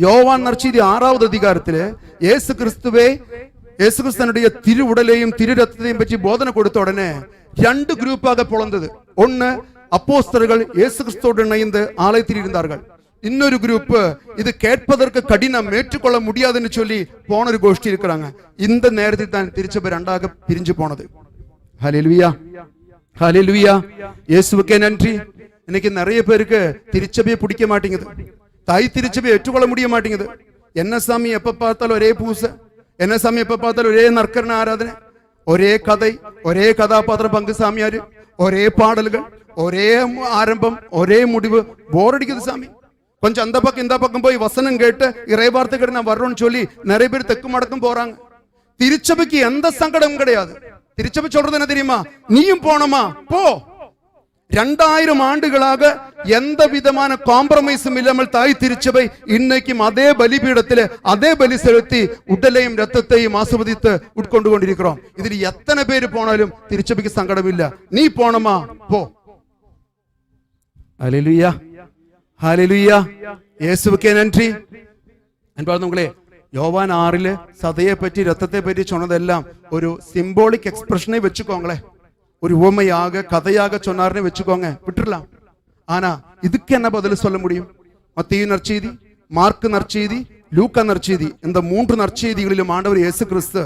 Speaker 1: யோவான் நற்செய்தி 6வது அதிகாரத்திலே இயேசு கிறிஸ்துவனுடைய திரு உடலையும் திரு ரத்தத்தையும் பற்றி போதனை கொடுத்த உடனே 2 குரூப்பாக பிளந்தது. ஒன்னு, அப்போஸ்தலர்கள் இயேசு கிறிஸ்துவோடு இணைந்து ஆலயத்தில் இருந்தார்கள். இன்னொரு குரூப் இது கேட்பதற்கு கடினம், ஏற்றுக்கொள்ள முடியாதுன்னு சொல்லி போன ஒரு கோஷ்டி இருக்கிறாங்க. இந்த நேரத்தில் தான் திருச்சபை இரண்டாக பிரிஞ்சு போனது. ஹல்லேலூயா, ஹல்லேலூயா. இயேசுவுக்கே நன்றி. இன்னைக்கு நிறைய பேருக்கு திருச்சபையை பிடிக்க மாட்டேங்குது. தாய் திருச்சபையை ஏற்றுக்கொள்ள முடிய மாட்டேங்குது. என்ன சாமி எப்ப பார்த்தாலும் ஒரே பூசை, என்ன சாமி எப்ப பார்த்தாலும் ஒரே நற்கரண ஆராதனை, ஒரே கதை, ஒரே கதாபாத்திர பங்கு சாமியாரு, ஒரே பாடல்கள், ஒரே ஆரம்பம், ஒரே முடிவு. போர் அடிக்குது சாமி. கொஞ்சம் அந்த பக்கம் இந்த பக்கம் போய் வசனம் கேட்டு இறைவார்த்தை கேட்டு நான் வர்றோம்னு சொல்லி நிறைய பேர் தெற்கு மடக்கும் போறாங்க. திருச்சபைக்கு எந்த சங்கடமும் கிடையாது. திருச்சபை சொல்றது என்ன தெரியுமா? நீயும் போனமா, போ. 2000 ஆண்டுகளாக எந்த விதமான காம்ப்ரமைஸும் இல்லாமல் தாய் திருச்சபை இன்னைக்கும் அதே பலிபீடத்தில் அதே பலி செலுத்தி உடலையும் ரத்தத்தையும் ஆசீர்வதித்து உட்கொண்டு கொண்டிருக்கிறோம். இதில் எத்தனை பேர் போனாலும் திருச்சபைக்கு சங்கடம் இல்ல. நீ போனமா, போ. ஹல்லேலூயா, ஹல்லேலூயா. இயேசுவுக்கே நன்றி. அன்பார்ந்தவங்களே, யோவான் 6 சதையை பற்றி ரத்தத்தை பற்றி சொன்னதெல்லாம் ஒரு சிம்போலிக் எக்ஸ்பிரஷனை வச்சுக்கோங்களே, ஒரு உவமையாக கதையாக சொன்னார்னு வச்சுக்கோங்க, விட்டுறலாம். ஆனா இதுக்கு என்ன பதில் சொல்ல முடியும்? மத்தேயு நற்செய்தி, மார்க்கு நற்செய்தி, லூக்கா நற்செய்தி, இந்த 3 நற்செய்திகளிலும் ஆண்டவர் இயேசு கிறிஸ்து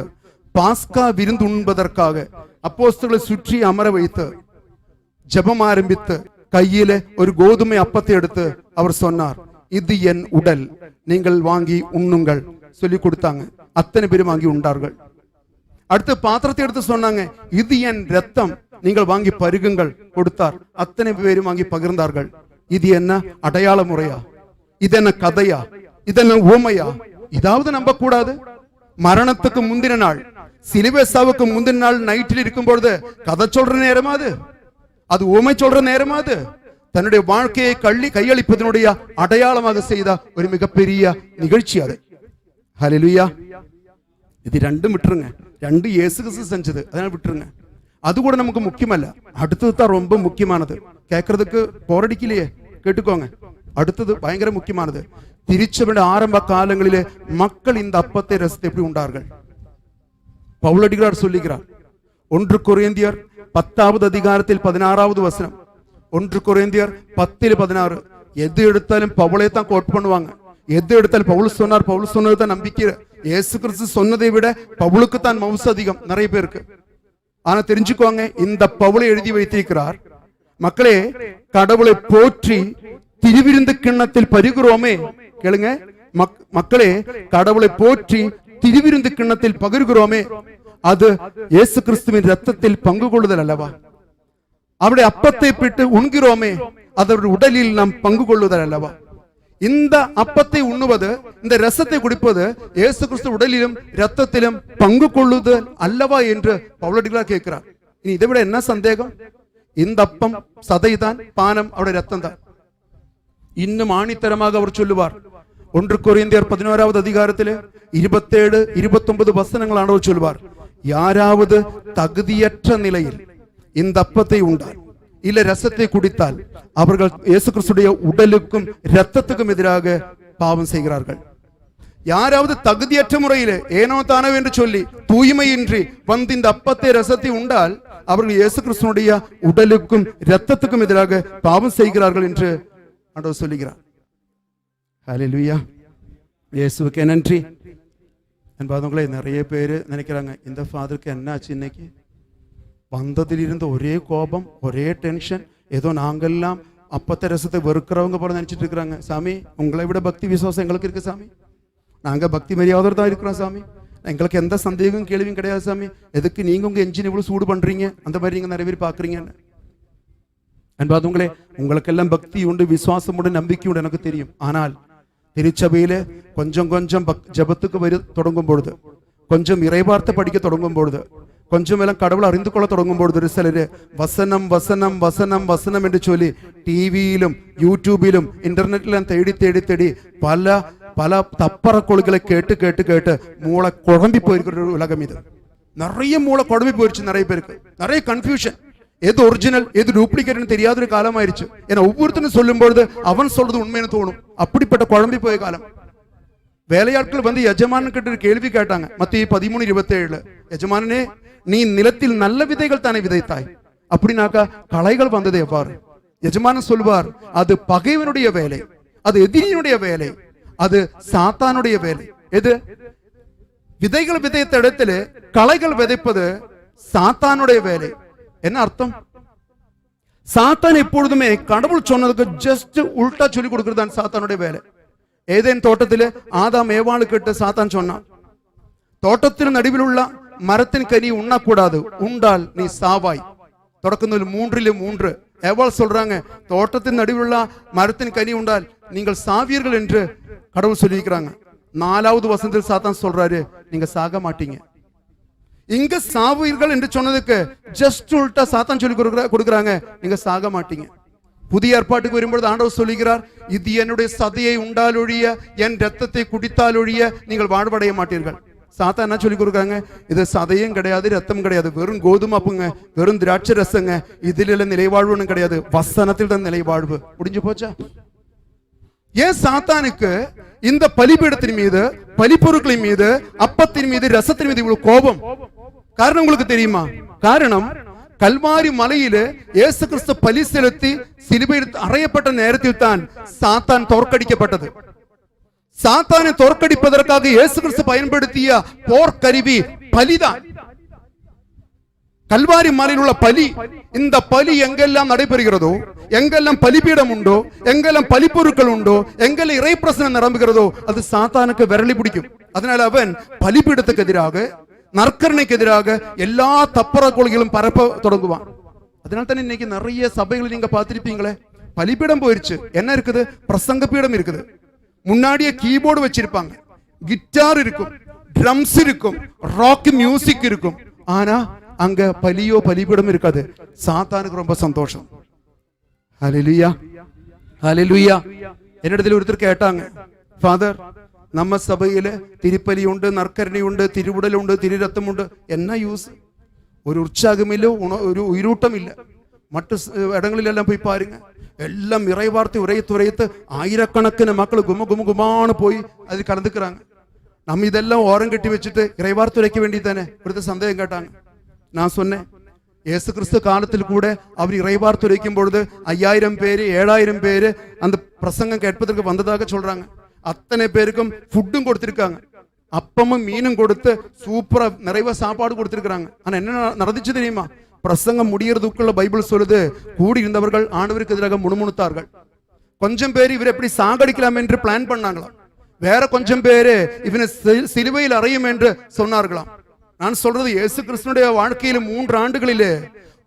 Speaker 1: பாஸ்கா விருந்து உண்பதற்காக அப்போஸ்தலர்களை சுற்றி அமர வைத்து ஜெபம் ஆரம்பித்து கையில ஒரு கோதுமை அப்பத்தை எடுத்து அவர் சொன்னார், இது என் உடல், நீங்கள் வாங்கி உண்ணுங்கள் சொல்லி கொடுத்தாங்க. அத்தனை பேரும் வாங்கி உண்டார்கள். அடுத்து பாத்திரத்தை எடுத்து சொன்னாங்க, இது என் ரத்தம், நீங்கள் வாங்கி பருகுங்கள் கொடுத்தார். அத்தனை பேரும் வாங்கி பகிர்ந்தார்கள். இது என்ன அடையாள முறையா? இது என்ன கதையா? இது என்ன ஊமையா? இதாவது நம்ப கூடாது. மரணத்துக்கு முந்தின நாள், சிலுவை சாவுக்கு முந்தின நாள் நைட்டில் இருக்கும் பொழுது கதை சொல்ற நேரமா அது ஊமை சொல்ற நேரமா தன்னுடைய வாழ்க்கையை கையளிப்பதனுடைய அடையாளமாக செய்த ஒரு மிகப்பெரிய நிகழ்ச்சி அது. ஹல்லேலூயா. இது 2 விட்டுருங்க. 2 இயேசு கிறிஸ்து செஞ்சது, அதனால விட்டுருங்க. அது கூட நமக்கு முக்கியமல்ல. அடுத்தது தான் ரொம்ப முக்கியமானது. கேட்கறதுக்கு போரடிக்கலையே, கேட்டுக்கோங்க. அடுத்தது பயங்கர முக்கியமானது. திருச்சபையுடைய ஆரம்ப காலங்களிலே மக்கள் இந்த அப்பத்தை ரசத்தை எப்படி உண்டார்கள்? பவுலடிகளார் சொல்லுகிறார். 1 கொரிந்தியர் 10வது அதிகாரத்தில் 16வது வசனம். 1 கொரிந்தியர் 10:16. எது எடுத்தாலும் பவுலை தான் கோட் பண்ணுவாங்க. எது எடுத்தாலும் பவுல் சொன்னார், பவுல் சொன்னது தான் நம்பிக்கை. இயேசு கிறிஸ்து சொன்னதை விட பவுலுக்கு தான் மவுசு அதிகம் நிறைய பேருக்கு. ஆனா தெரிஞ்சுக்கோங்க, இந்த பவுலை எழுதி வைத்திருக்கிறார். மக்களே, கடவுளை போற்றி திருவிருந்து கிண்ணத்தில் பருகிறோமே, கேளுங்க மக்களே, கடவுளை போற்றி திருவிருந்து கிண்ணத்தில் பகிர்கிறோமே, அது இயேசு கிறிஸ்துவின் ரத்தத்தில் பங்கு கொள்ளுதல் அல்லவா? அவருடைய அப்பத்தை பிட்டு உண்கிறோமே, அதனுடைய உடலில் நாம் பங்கு கொள்ளுதல் அல்லவா? இந்த அப்பத்தை உண்ணுவது, இந்த ரசத்தை குடிப்பது இயேசு கிறிஸ்து உடலிலும் ரத்தத்திலும் பங்கு கொள்ளுதல் அல்லவா என்று பவுலடிகளார் கேட்கிறார். இனி இதை விட என்ன சந்தேகம்? இந்த அப்பம் சதைதான், பானம் அவருடைய ரத்தம் தான். இன்னும் ஆணித்தரமாக அவர் சொல்லுவார். 1 கொரிந்தியர் 11வது அதிகாரத்திலே 27-29 வசனங்கள் ஆண்டவர் சொல்வார். யாராவது தகுதியற்ற நிலையில் இந்த அப்பத்தை உண்டால் இல்ல ரசத்தை குடித்தால் அவர்கள் இயேசு கிறிஸ்துடைய உடலுக்கும் இரத்தத்துக்கும் எதிராக பாவம் செய்கிறார்கள். யாராவது தகுதியற்ற முறையில் ஏனோ தானோ என்று சொல்லி தூய்மையின்றி வந்து இந்த அப்பத்தை ரசத்தை உண்டால் அவர்கள் இயேசு கிறிஸ்துடைய உடலுக்கும் இரத்தத்துக்கும் எதிராக பாவம் செய்கிறார்கள் என்று ஆண்டவர் சொல்லுகிறார். ஹல்லேலூயா, இயேசுவுக்கே நன்றி. என்பதவங்களே நிறைய பேர் நினைக்கிறாங்க, இந்த ஃபாதருக்கு என்னாச்சு இன்னைக்கு? வந்ததிலிருந்து ஒரே கோபம், ஒரே டென்ஷன், ஏதோ நாங்கெல்லாம் அப்பத்தை ரசத்தை வெறுக்கிறவங்க போல நினைச்சிட்டு இருக்கிறாங்க. சாமி, உங்களை விட பக்தி விசுவாசம் எங்களுக்கு இருக்கு சாமி. நாங்கள் பக்தி மரியாதை தான் இருக்கிறோம் சாமி. எங்களுக்கு எந்த சந்தேகம் கேள்வியும் கிடையாது சாமி. எதுக்கு நீங்க உங்க என்ஜின் இவ்வளவு சூடு பண்றீங்க? அந்த மாதிரி நீங்க நிறைய பேர் பாக்குறீங்கன்னு. என்பதவங்களே, உங்களுக்கெல்லாம் பக்தி உண்டு, விசுவாசம் உண்டு, நம்பிக்கை உண்டு, எனக்கு தெரியும். ஆனால் திருச்சபையில கொஞ்சம் கொஞ்சம் ஜபத்துக்கு தொடங்கும் பொழுது, கொஞ்சம் இறைவார்த்தை படிக்க தொடங்கும் பொழுது, கொஞ்சம் எல்லாம் கடவுளை அறிந்து கொள்ள தொடங்கும் பொழுது ஒரு சிலர் வசனம் வசனம் வசனம் வசனம் என்று சொல்லி டிவியிலும் யூடியூபிலும் இன்டர்நெட்டிலும் தேடி தேடி தேடி பல பல தப்பற கொள்கைகளை கேட்டு கேட்டு கேட்டு மூளை குழம்பி போயிருக்கிற ஒரு உலகம் இது. நிறைய மூளை குழம்பி போயிருச்சு நிறைய பேருக்கு. நிறைய கன்ஃபியூஷன், எது ஒரிஜினல் எது டூப்ளிகேட்னு தெரியாத ஒரு காலம் ஆயிடுச்சு. ஏன்னா ஒவ்வொருத்தரும் சொல்லும் பொழுது அவன் சொல்றது உண்மைன்னு தோணும். அப்படிப்பட்ட குழம்பி போய காலம். வேலையாட்கள் வந்து எஜமானன் கிட்ட கேள்வி கேட்டாங்க. மத்திய 13:27, எஜமானனே, நீ நிலத்தில் நல்ல விதைகள் தானே விதைத்தாய், அப்படின்னாக்கா களைகள் வந்தது எவ்வாறு? எஜமானன் சொல்வார், அது பகைவனுடைய வேலை, அது எதிரியினுடைய வேலை, அது சாத்தானுடைய வேலை. எது? விதைகள் விதைத்த இடத்துல களைகள் விதைப்பது சாத்தானுடைய வேலை. என்ன அர்த்தம்? சாத்தான் எப்பொழுதுமே கடவுள் சொன்னதுக்கு ஜஸ்ட் உல்டா சொல்லி கொடுக்கிறது சாத்தானுடைய வேலை. ஏதேன் தோட்டத்திலே ஆதாம் ஏவாளு கிட்ட சாத்தான் சொன்னான், தோட்டத்தின் நடுவில் உள்ள மரத்தின் கனி உண்ணக்கூடாது, உண்டால் நீ சாவாய். தொடக்கத்தில் 3:3 ஏவாள் சொல்றாங்க, தோட்டத்தின் நடுவில் உள்ள மரத்தின் கனி உண்டால் நீங்கள் சாவீர்கள் என்று கடவுள் சொல்லியிருக்கிறாங்க. 4வது வசனத்தில் சாத்தான் சொல்றாரு, நீங்க சாக மாட்டீங்க. இங்க சாவீர்கள் என்று சொன்னதுக்கு ஜஸ்ட் உல்டா சாத்தான் சொல்லி கொடுக்குறாங்க, நீங்க சாக மாட்டீங்க. புதிய ஏற்பாட்டுக்கு வரும்பொழுது ஆண்டவர் சொல்லுகிறார், இது என்னுடைய சதையை உண்டால் ஒழிய என் ரத்தத்தை குடித்தால் ஒழிய நீங்கள் வாழ்வடைய மாட்டீர்கள். சாத்தான் என்ன சொல்லி கொடுக்குறாங்க, இது சதையும் கிடையாது, ரத்தம் கிடையாது, வெறும் கோதுமை அப்புங்க, வெறும் திராட்சை ரசங்க, இதுல நிலைவாழ்வுன்னு கிடையாது, வசனத்தில் தான் நிலைவாழ்வு. முடிஞ்சு போச்சா? ஏன் சாத்தானுக்கு இந்த பலிபீடத்தின் மீது, பலிப்பொருட்களின் மீது, அப்பத்தின் மீது, ரசத்தின் மீது இவ்வளவு கோபம்? காரணம் உங்களுக்கு தெரியுமா? காரணம், கல்வாரி மலையில இயேசு கிறிஸ்து பலி செலுத்தி சிலுவையில் அறையப்பட்ட நேரத்தில் தான் சாத்தான் தோற்கடிக்கப்பட்டது. சாத்தானை தோற்கடிப்பதற்காக இயேசு கிறிஸ்து பயன்படுத்திய போர்க்கருவி பலிதான். கல்வாரி மலையில் உள்ள பலி. இந்த பலி எங்கெல்லாம் நடைபெறுகிறதோ, எங்கெல்லாம் பலிபீடம் உண்டோ, எங்கெல்லாம் பலிப்பொருட்கள் உண்டோ, எங்கெல்லாம் இறை பிரசனம் நிரம்புகிறதோ, அது சாத்தானுக்கு விரலி பிடிக்கும். அதனால அவன் பலிபீடத்துக்கு எதிராக, நற்கரணைக்கு எதிராக எல்லா தப்பற கொள்கைகளும் பரப்ப தொடங்குவான். அதனால தான் இன்னைக்கு நிறைய சபைகளை நீங்க பார்த்திருப்பீங்களே, பலிபீடம் போயிருச்சு, என்ன இருக்குது? பிரசங்க பீடம் இருக்குது. முன்னாடியே கீபோர்டு வச்சிருப்பாங்க, கிட்டார் இருக்கும், ட்ரம்ஸ் இருக்கும், ராக் மியூசிக் இருக்கும். ஆனா அங்க பலியோ பலிபீடம் இருக்காது. சாத்தானுக்கு ரொம்ப சந்தோஷம். ஹல்லேலூயா, ஹல்லேலூயா. என்னிடத்தில் ஒருத்தர் கேட்டாங்க, ஃபாதர், நம்ம சபையில തിരുപ്പലി ഉണ്ട്, നർക്കരണി ഉണ്ട്, തിരുവുടലുണ്ട്, തിരുരത്തമുണ്ട്, എന്നാ യൂസ്? ഒരു ഉற்சாகமில்ல, ഒരു ഉയരൂട്ടമില്ല. മറ്റു ഇടങ്ങളിലെല്ലാം പോയി പാരുங்க, എല്ലാം ഇറൈവാർത്തി ഉരയത്തുരയത്ത് ആയിരക്കണക്കിന് മക്കൾ குமகுமான போய் அது கலந்துக்கிறாங்க. நம்ம இதெல்லாம் ஓரம் கட்டி வச்சுட்டு இறைவார்த்தை உரைக்க வேண்டி தானே? ஒருத்தர் சந்தேகம் கேட்டாங்க. நான் சொன்னேன், இயேசு கிறிஸ்து காலத்தில் கூட அவர் இறைவார்த்தை உரைக்கும் பொழுது 5000 பேரு 7000 பேரு அந்த பிரசங்கம் கேட்பதற்கு வந்ததாக சொல்றாங்க. அத்தனை பேருக்கும் ஃபுட்டும் கொடுத்திருக்காங்க, அப்பமும் மீனும் கொடுத்து சூப்பரா நிறைவா சாப்பாடு கொடுத்திருக்காங்க. ஆனா என்ன நடந்துச்சு தெரியுமா? பிரசங்கம் முடியறதுக்குள்ள பைபிள் சொல்லுது, கூடி இருந்தவர்கள் ஆண்டவருக்கு எதிராக முணுமுணுத்தார்கள். கொஞ்சம் பேர் இவர் எப்படி சாகடிக்கலாம் என்று பிளான் பண்ணாங்களாம். வேற கொஞ்சம் பேரு இவனை சிலுவையில் அறையும் என்று சொன்னார்களாம். நான் சொல்றது, இயேசு கிறிஸ்துனுடைய வாழ்க்கையில 3 ஆண்டுகளிலே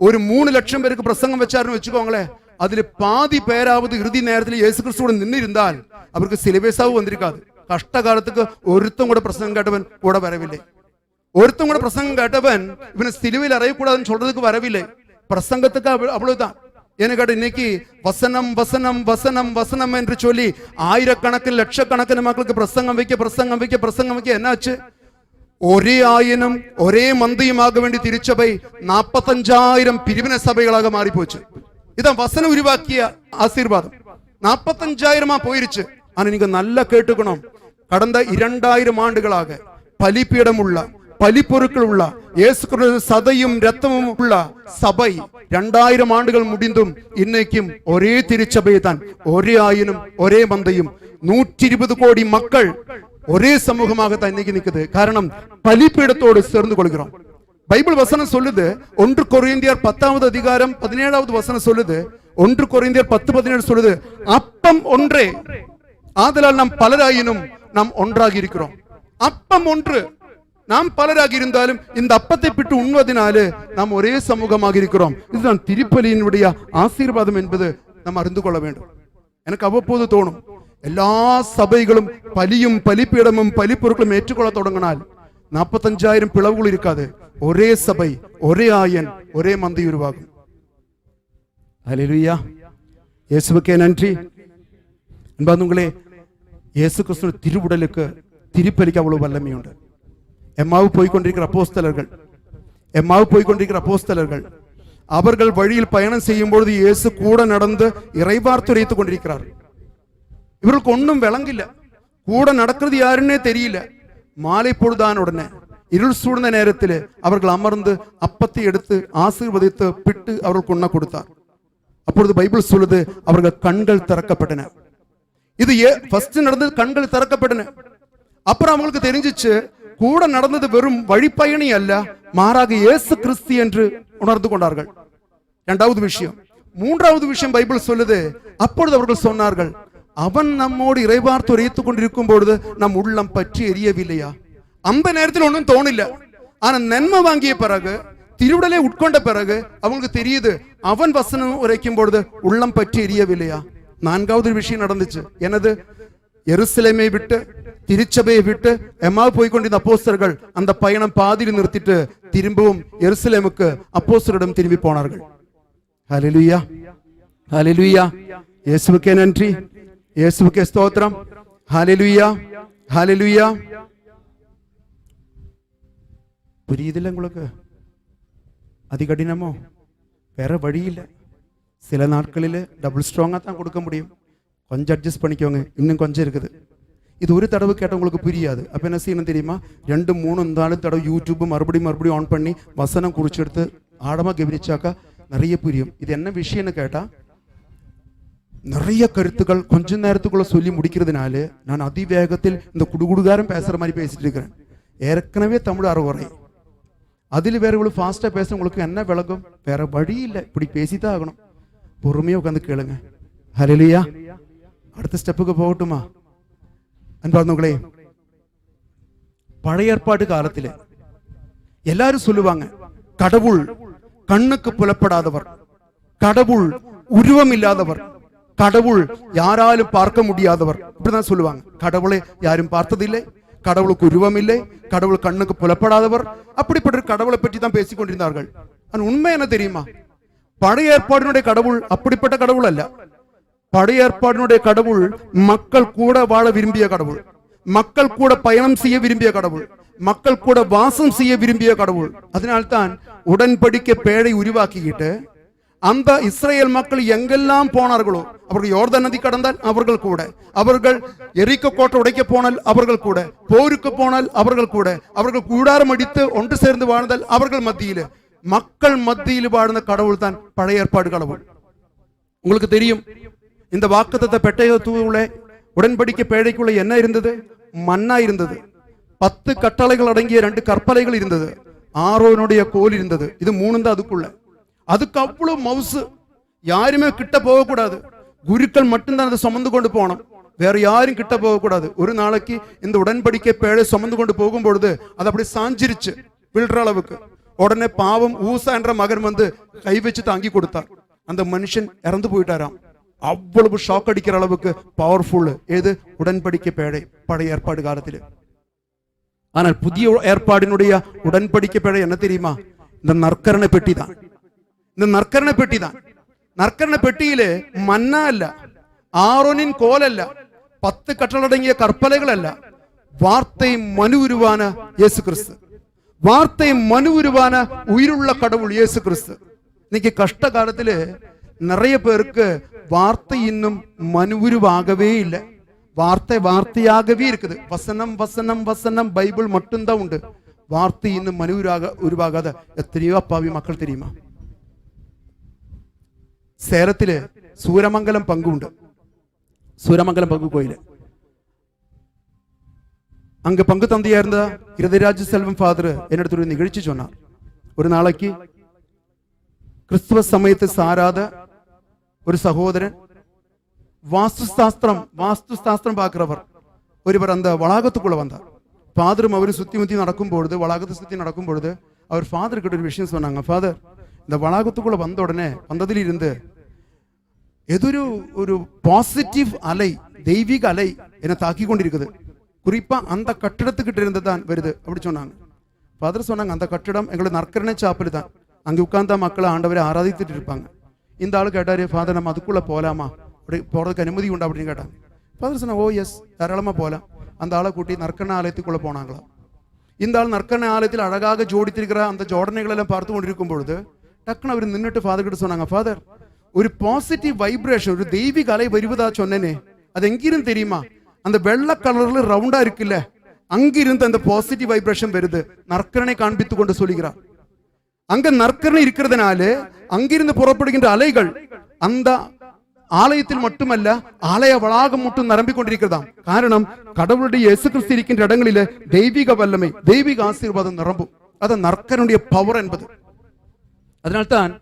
Speaker 1: ஒரு 3 லட்சம் பேருக்கு பிரசங்கம் வச்சாருன்னு வச்சுக்கோங்களேன். அதுல பாதி பேராவது இறுதி நேரத்தில் இயேசு கிறிஸ்துவோட நின்று இருந்தால் அவருக்கு சிலுவை சாவு வந்திருக்காது. கஷ்ட காலத்துக்கு ஒருத்தம் கூட பிரசங்கம் கேட்டவன் கூட வரவில்லை. ஒருத்தம் கூட பிரசங்கம் கேட்டவன் இவனை சிலுவையில் அறையக்கூடாதுன்னு சொல்றதுக்கு வரவில்லை. பிரசங்கத்துக்கு அவ்வளவுதான். ஏன்னு கேட்ட, இன்னைக்கு வசனம் வசனம் வசனம் வசனம் என்று சொல்லி ஆயிரக்கணக்கில் லட்சக்கணக்கில் மக்களுக்கு பிரசங்கம் வைக்க பிரசங்கம் வைக்க பிரசங்கம் வைக்க என்னாச்சு? ഒരേ ആയനും ഒരേ മന്തിയുമാക വേണ്ടി തിരിച്ചബൈ 45,000 പിരിവിന സഭകളാக മാറിപ്പോச்சு. இதான் வசனம் உருவாக்கிய ஆசீர்வாதம். 45,000 போயிருச்சு. ஆனா நீங்க நல்லா கேட்டுக்கணும், கடந்த 2000 ஆண்டுகளாக பலிபீடம் உள்ள பலிப்பொருட்கள் உள்ள இயேசு கிறிஸ்து சதையும் இரத்தமும் உள்ள சபை 2000 ஆண்டுகள் முடிந்தும் இன்னைக்கும் ஒரே திருச்சபை தான், ஒரே ஆயனும் ஒரே மந்தையும் 120 கோடி மக்கள் ஒரே சமூகமாக இன்னைக்கு நிக்குது. காரணம் பலிபீடத்தோடு சேர்ந்து கொள்கிறோம். பைபிள் வசனம் சொல்லுது, 1 கொரிந்தியர் 10வது அதிகாரம் 17வது வசனம் சொல்லுது, 1 கொரிந்தியர் 10:17 சொல்லுது, அப்பம் ஒன்றே ஆதலால் நாம் பலராயினும் நாம் ஒன்றாகி இருக்கிறோம். அப்பம் ஒன்று, நாம் பலராகி இருந்தாலும் இந்த அப்பத்தை பிட்டு உண்வதனால நாம் ஒரே சமூகமாக இருக்கிறோம். இதுதான் திருப்பலியினுடைய ஆசீர்வாதம் என்பது நாம் அறிந்து கொள்ள வேண்டும். எனக்கு அவ்வப்போது தோணும், எல்லா சபைகளும் பலியும் பலிப்பீடமும் பலிப்பொருட்களும் ஏற்றுக்கொள்ள தொடங்கினால் 45,000 பிளவுகள் இருக்காது. ஒரே சபை, ஒரே ஆயன், ஒரே மந்தை உருவாகும். ஹல்லேலூயா, இயேசுவுக்கே நன்றி. அன்பார்ந்தவர்களே, இயேசு கிறிஸ்து திருவுடலுக்கு திருப்பலிக்கு அவ்வளவு வல்லமையுண்டு. எம்மாவு போய்கொண்டிருக்கிற அப்போஸ்தலர்கள் அவர்கள் வழியில் பயணம் செய்யும் பொழுது இயேசு கூட நடந்து இறைவார்த்தை உரைத்துக் கொண்டிருக்கிறார். இவர்களுக்கு ஒன்றும் விளங்கில்ல, கூட நடக்கிறது யாருன்னே தெரியல. மாலை பொழுதான உடனே இருள் சூழ்ந்த நேரத்தில் அவர்கள் அமர்ந்து அப்பத்தை எடுத்து ஆசீர்வதித்து பிட்டு அவர்களுக்கு உண்ண கொடுத்தார். அப்பொழுது பைபிள் சொல்லுது, அவர்கள் கண்கள் திறக்கப்பட்டன. இது ஃபர்ஸ்ட் நடந்தது, கண்கள் திறக்கப்பட்டன. அப்புறம் அவங்களுக்கு தெரிஞ்சிச்சு, கூட நடந்தது வெறும் வழிப்பயணி அல்ல, மாறாக இயேசு கிறிஸ்து என்று உணர்ந்து கொண்டார்கள். இரண்டாவது விஷயம். மூன்றாவது விஷயம் பைபிள் சொல்லுது, அப்பொழுது அவர்கள் சொன்னார்கள், அவன் நம்மோடு இறைவார்த்தை உரைத்துக் கொண்டிருக்கும் பொழுது நம் உள்ளம் பற்றி எரியவில்லையா? அந்த நேரத்தில் ஒன்றும் தோணில்ல. ஆனா நன்மை வாங்கிய பிறகு, திருவுடலை உட்கொண்ட பிறகு அவங்களுக்கு தெரியுது, அவன் வசனம் உரைக்கும் பொழுது உள்ளம் பற்றி எரியவில்லையா? நான்காவது விஷயம் நடந்துச்சு. எனது எருசலேமை விட்டு திருச்சபையை விட்டு எம்மாவு போய்கொண்டிருந்த அப்போஸ்தலர்கள் அந்த பயணம் பாதியில் நிறுத்திட்டு திரும்பவும் எருசலேமுக்கு அப்போஸ்தலரிடம் திரும்பி போனார்கள். ஹல்லேலூயா, ஹல்லேலூயா, இயேசுவுக்கே நன்றி, இயேசுவுக்கே ஸ்தோத்திரம். ஹல்லேலூயா, ஹல்லேலூயா. புரியுதில்லை உங்களுக்கு? அது கடினமோ? வேற வழி இல்லை. சில நாட்களில் டபுள் ஸ்ட்ராங்கா தான் கொடுக்க முடியும். கொஞ்சம் அட்ஜஸ்ட் பண்ணிக்கோங்க, இன்னும் கொஞ்சம் இருக்குது. இது ஒரு தடவை கேட்டவங்களுக்கு புரியாது. அப்போ என்ன செய்யணும் தெரியுமா? 2, 3, 4 தடவை யூடியூப் மறுபடியும் ஆன் பண்ணி வசனம் குறிச்செடுத்து ஆழமாக கவனிச்சாக்கா நிறைய புரியும். இது என்ன விஷயம்னு கேட்டால், நிறைய கருத்துக்கள் கொஞ்ச நேரத்துக்குள்ள சொல்லி முடிக்கிறதுனால நான் அதிவேகத்தில் இந்த குடுகுடுகாரம் பேசுகிற மாதிரி பேசிட்டு இருக்கிறேன். ஏற்கனவே தமிழ் அறவுரை, அதில் வேற இவ்வளவு ஃபாஸ்ட்டாக பேசுறவங்களுக்கு என்ன விளங்கும்? வேற வழி இல்லை, இப்படி பேசித்தான் ஆகணும். பொறுமையாக உட்காந்து கேளுங்க. ஹல்லேலூயா. அடுத்த ஸ்டெப்புக்கு போகட்டுமா? அன்பார்ந்தவர்களே, பழைய ஏற்பாடு காலத்தில் எல்லாரும் சொல்லுவாங்க, கடவுள் கண்ணுக்கு புலப்படாதவர், கடவுள் உருவம் இல்லாதவர், கடவுள் யாராலும் பார்க்க முடியாதவர், இப்படிதான் சொல்லுவாங்க. கடவுளை யாரும் பார்த்ததில்லை, கடவுளுக்கு உருவம் இல்லை, கடவுள் கண்ணுக்கு புலப்படாதவர், அப்படிப்பட்ட கடவுளை பற்றி தான் பேசிக் கொண்டிருந்தார்கள். உண்மை என்ன தெரியுமா? பழைய ஏற்பாடினுடைய கடவுள் அப்படிப்பட்ட கடவுள் அல்ல. பழைய ஏற்பாடினுடைய கடவுள் மக்கள் கூட வாழ விரும்பிய கடவுள், மக்கள் கூட பயணம் செய்ய விரும்பிய கடவுள், மக்கள் கூட வாசம் செய்ய விரும்பிய கடவுள். அதனால்தான் உடன்படிக்கை பேழை உருவாக்கிக்கிட்டு அந்த இஸ்ரேல் மக்கள் எங்கெல்லாம் போனார்களோ, அவர்கள் யோர்தான் நதி கடந்தால் அவர்கள் கூட, அவர்கள் எரிக்கோ கோட்டை உடைக்க போனால் அவர்கள் கூட, போருக்கு போனால் அவர்கள் கூட, அவர்கள் கூடாரம் அடித்து ஒன்று சேர்ந்து வாழ்ந்தால் அவர்கள் மத்தியில், மக்கள் மத்தியில் வாழ்ந்த கடவுள் தான் பழைய ஏற்பாடு கடவுள். உங்களுக்கு தெரியும், இந்த வாக்குத்தத்த பெட்டகத்துக்குள்ள உடன்படிக்கை பேழைக்குள்ள என்ன இருந்தது? மன்னா இருந்தது. 10 கட்டளைகள் அடங்கிய 2 கற்பலைகள் இருந்தது. ஆரோனுடைய கோல் இருந்தது. இது 3 தான் அதுக்குள்ள. அதுக்கு அவ்வளவு மவுசு, யாருமே கிட்ட போகக்கூடாது. குருக்கள் மட்டும்தான் அதை சுமந்து கொண்டு போனோம், வேற யாரும் கிட்ட போகக்கூடாது. ஒரு நாளைக்கு இந்த உடன்படிக்கை பேழை சுமந்து கொண்டு போகும் பொழுது அது அப்படி சாஞ்சிருச்சு விழுற அளவுக்கு. உடனே பாவம் ஊசா என்ற மகன் வந்து கை வச்சு தாங்கி கொடுத்தார். அந்த மனுஷன் இறந்து போயிட்டாராம். அவ்வளவு ஷாக் அடிக்கிற அளவுக்கு பவர்ஃபுல் ஏது? உடன்படிக்கை பேழை பழைய ஏற்பாடு காலத்தில். ஆனால் புதிய ஏற்பாடினுடைய உடன்படிக்கை பேழை என்ன தெரியுமா? இந்த நற்கரணை பெட்டி தான். இந்த நற்கரணை பெட்டி தான். நற்கரணை பெட்டியிலே மன்னா அல்ல, ஆரோனின் கோல் அல்ல, 10 கட்டளடங்கிய கற்பலைகள் அல்ல, வார்த்தை மனு உருவான இயேசு கிறிஸ்து. வார்த்தை மனு உருவான உயிருள்ள கடவுள் இயேசு கிறிஸ்து. இன்னைக்கு கஷ்ட காலத்துல நிறைய பேருக்கு வார்த்தை இன்னும் மனு உருவாகவே இல்லை. வார்த்தை வார்த்தையாகவே இருக்குது. வசனம் வசனம் வசனம் பைபிள் மட்டும்தான் உண்டு. வார்த்தை இன்னும் மனு உருவாகாத எத்தனையோ அப்பாவி மக்கள் தெரியுமா? சேலத்திല് சூரமங்கலம் பங்கு உண்டு. சூரமங்கலம் பங்கு கோயில். அங்க பங்கு தந்தையா இருந்த இருதயராஜ செல்வம் ஃபாதர் என்னிடத்துல ஒரு நிகழ்ச்சி சொன்னார். ஒரு நாளைக்கு கிறிஸ்துவ சமயத்தை சாராத ஒரு சகோதரன் வாஸ்துசாஸ்திரம் பார்க்கிறவர் ஒருவர் அந்த வளாகத்துக்குள்ள வந்தார். ஃபாதரும் அவரு சுத்தி முத்தி நடக்கும் பொழுது, வளாகத்தை சுத்தி நடக்கும் பொழுது அவர் ஃபாதர் கிட்ட ஒரு விஷயம் சொன்னாங்க. ஃபாதர், இந்த வளாகத்துக்குள்ள வந்த உடனே வந்ததில் இருந்து ஏதொரு ஒரு பாசிட்டிவ் அலை, தெய்வீக அலை என்னை தாக்கி கொண்டிருக்குது. குறிப்பா அந்த கட்டிடத்துக்கிட்ட இருந்து தான் வருது அப்படி சொன்னாங்க. ஃபாதர் சொன்னாங்க, அந்த கட்டிடம் எங்களோட நற்கரணை சாப்பல் தான். அங்கே உட்கார்ந்தா மக்களை ஆண்டவரை ஆராதித்துட்டு இருப்பாங்க. இந்த ஆளு கேட்டாரு, ஃபாதர் நம்ம அதுக்குள்ள போலாமா, அப்படி போறதுக்கு அனுமதி உண்டா அப்படின்னு கேட்டாங்க. ஃபாதர் சொன்னா, ஓ எஸ், தாராளமா போகலாம். அந்த ஆளை கூட்டி நற்கரண ஆலயத்துக்குள்ள போனாங்களாம். இந்த ஆள் நற்கரண ஆலயத்தில் அழகாக ஜோடித்திருக்கிற அந்த ஜோடனைகள் எல்லாம் பார்த்து கொண்டிருக்கும் பொழுது டக்குன்னு அவர் நின்றுட்டு ஃபாதர் கிட்ட சொன்னாங்க, ஃபாதர், ஒரு பாசிட்டிவ் வைப்ரேஷன், ஒரு தெய்வீக அலை வருவதா சொன்னேனே, அது எங்கிருந்து தெரியுமா? அந்த வெள்ளை கலர்ல ரவுண்டா இருக்குல்ல, அங்கிருந்து அந்த பாசிட்டிவ் வைப்ரேஷன் வருது. நற்கரணை காண்பித்து கொண்டு சொல்லுகிறார். அங்க நற்கரணை இருக்கிறதுனால அங்கிருந்து புறப்படுகின்ற அலைகள் அந்த ஆலயத்தில் மட்டுமல்ல, ஆலய வளாகம் மட்டும் நிரம்பிக் கொண்டிருக்கிறதாம். காரணம், கடவுளுடைய இயேசு கிறிஸ்து இருக்கின்ற இடங்களில தெய்வீக வல்லமை, தெய்வீக ஆசீர்வாதம் நிரம்பும். அது நற்கரனுடைய பவர் என்பது. அதனால்தான்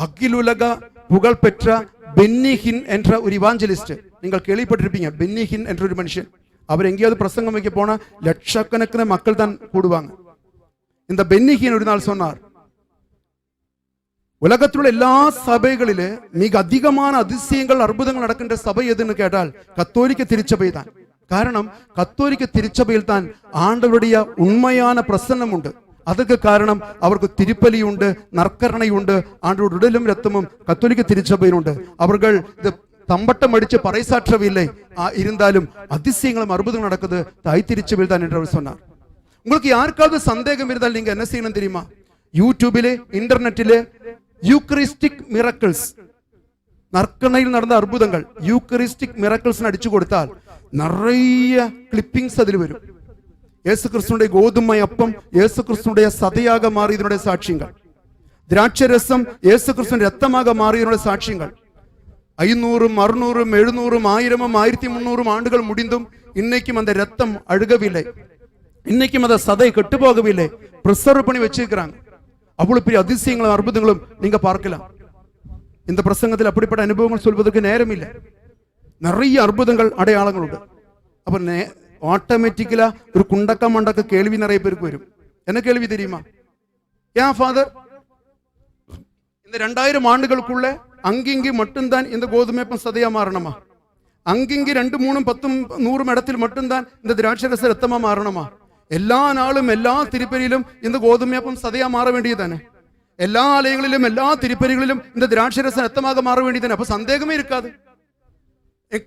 Speaker 1: அகிலுலக புகழ் பெற்ற பென்னி ஹின் என்ற ஒரு இவாஞ்சலிஸ்ட், நீங்கள் கேள்விப்பட்டிருப்பீங்க. பென்னி ஹின் என்ற ஒரு மனுஷன், அவர் எங்கேயாவது பிரசங்கம் வைக்க போனா லட்சக்கணக்கான மக்கள் தான் கூடுவாங்க. இந்த பென்னி ஹின் ஒரு நாள் சொன்னார், உலகத்தில் உள்ள எல்லா சபைகளிலே மிக அதிகமான அதிசயங்கள் அற்புதங்கள் நடக்கின்ற சபை எதுன்னு கேட்டால் கத்தோலிக்க திருச்சபை தான். காரணம், கத்தோலிக்க திருச்சபையில் தான் ஆண்டவருடைய உண்மையான பிரசன்னம் உண்டு. அதுக்கு காரணம், அவருக்கு திருப்பலி உண்டு, நற்கரணை உண்டு, ஆண்டவருடைய உடலும் ரத்தமும் கத்தோலிக்க திருச்சபையில் உண்டு. அவர்கள் இது தம்பட்டம் அடிச்சு பறைசாற்றவில்லை, இருந்தாலும் அதிசயங்களும் அற்புதங்கள் நடக்குது தாய் திருச்சபையில் தான் என்று அவர் சொன்னார். உங்களுக்கு யாருக்காவது சந்தேகம் இருந்தால் நீங்க என்ன செய்யணும் தெரியுமா? யூடியூபிலே, இன்டர்நெட்டிலே யூக்கரிஸ்டிக் மிரக்கிள்ஸ், நற்கணையில் நடந்த அற்புதங்கள், யூக்கரிஸ்டிக் மிரக்கிள்ஸ் அடிச்சு கொடுத்தால் நிறைய கிளிப்பிங்ஸ் அதில் வரும். இயேசு கிறிஸ்துடைய கோதுமை அப்பம் இயேசு கிறிஸ்துடைய சதையாக மாறி இதனுடைய சாட்சியங்கள், திராட்சை ரசம் இயேசு கிறிஸ்துவின் ரத்தமாக மாறி இதனுடைய சாட்சியங்கள். 500, 600, 700, 1000, 1300 ஆண்டுகள் முடிந்தும் இன்னைக்கும் அந்த ரத்தம் அழுகவில்லை, இன்னைக்கும் அந்த சதை கெட்டு போகவில்லை, பிரிசர்வ் பண்ணி வச்சிருக்கிறாங்க. அவ்வளவு பெரிய அதிசயங்களும் அற்புதங்களும் நீங்க பார்க்கலாம். இந்த பிரசங்கத்தில் அப்படிப்பட்ட அனுபவங்கள் சொல்வதற்கு நேரம் இல்லை. நிறைய அற்புதங்கள், அடையாளங்கள் உண்டு. அப்ப ஆட்டோமேட்டிக்கலா ஒரு குண்டக்க மண்டக்க கேள்வி நிறைய பேருக்கு வரும். என்ன கேள்வி தெரியுமா? ஏன் ஃபாதர், இந்த 2000 ஆண்டுகளுக்குள்ள அங்கிங்கி மட்டும்தான் இந்த கோதுமைப்பம் சதையா மாறணுமா? அங்கிங்கி 2, 3, 10, 100 இடத்தில் மட்டும்தான் இந்த திராட்சரச ரத்தமா மாறணுமா? எல்லா நாளும் எல்லா திருப்பலியிலும் இந்த கோதுமையப்பம் சதையா மாற வேண்டியதானே? எல்லா ஆலயங்களிலும் எல்லா திருப்பலிகளிலும் இந்த திராட்சரச ரத்தமாக மாற வேண்டியதானே? அப்ப சந்தேகமே இருக்காது,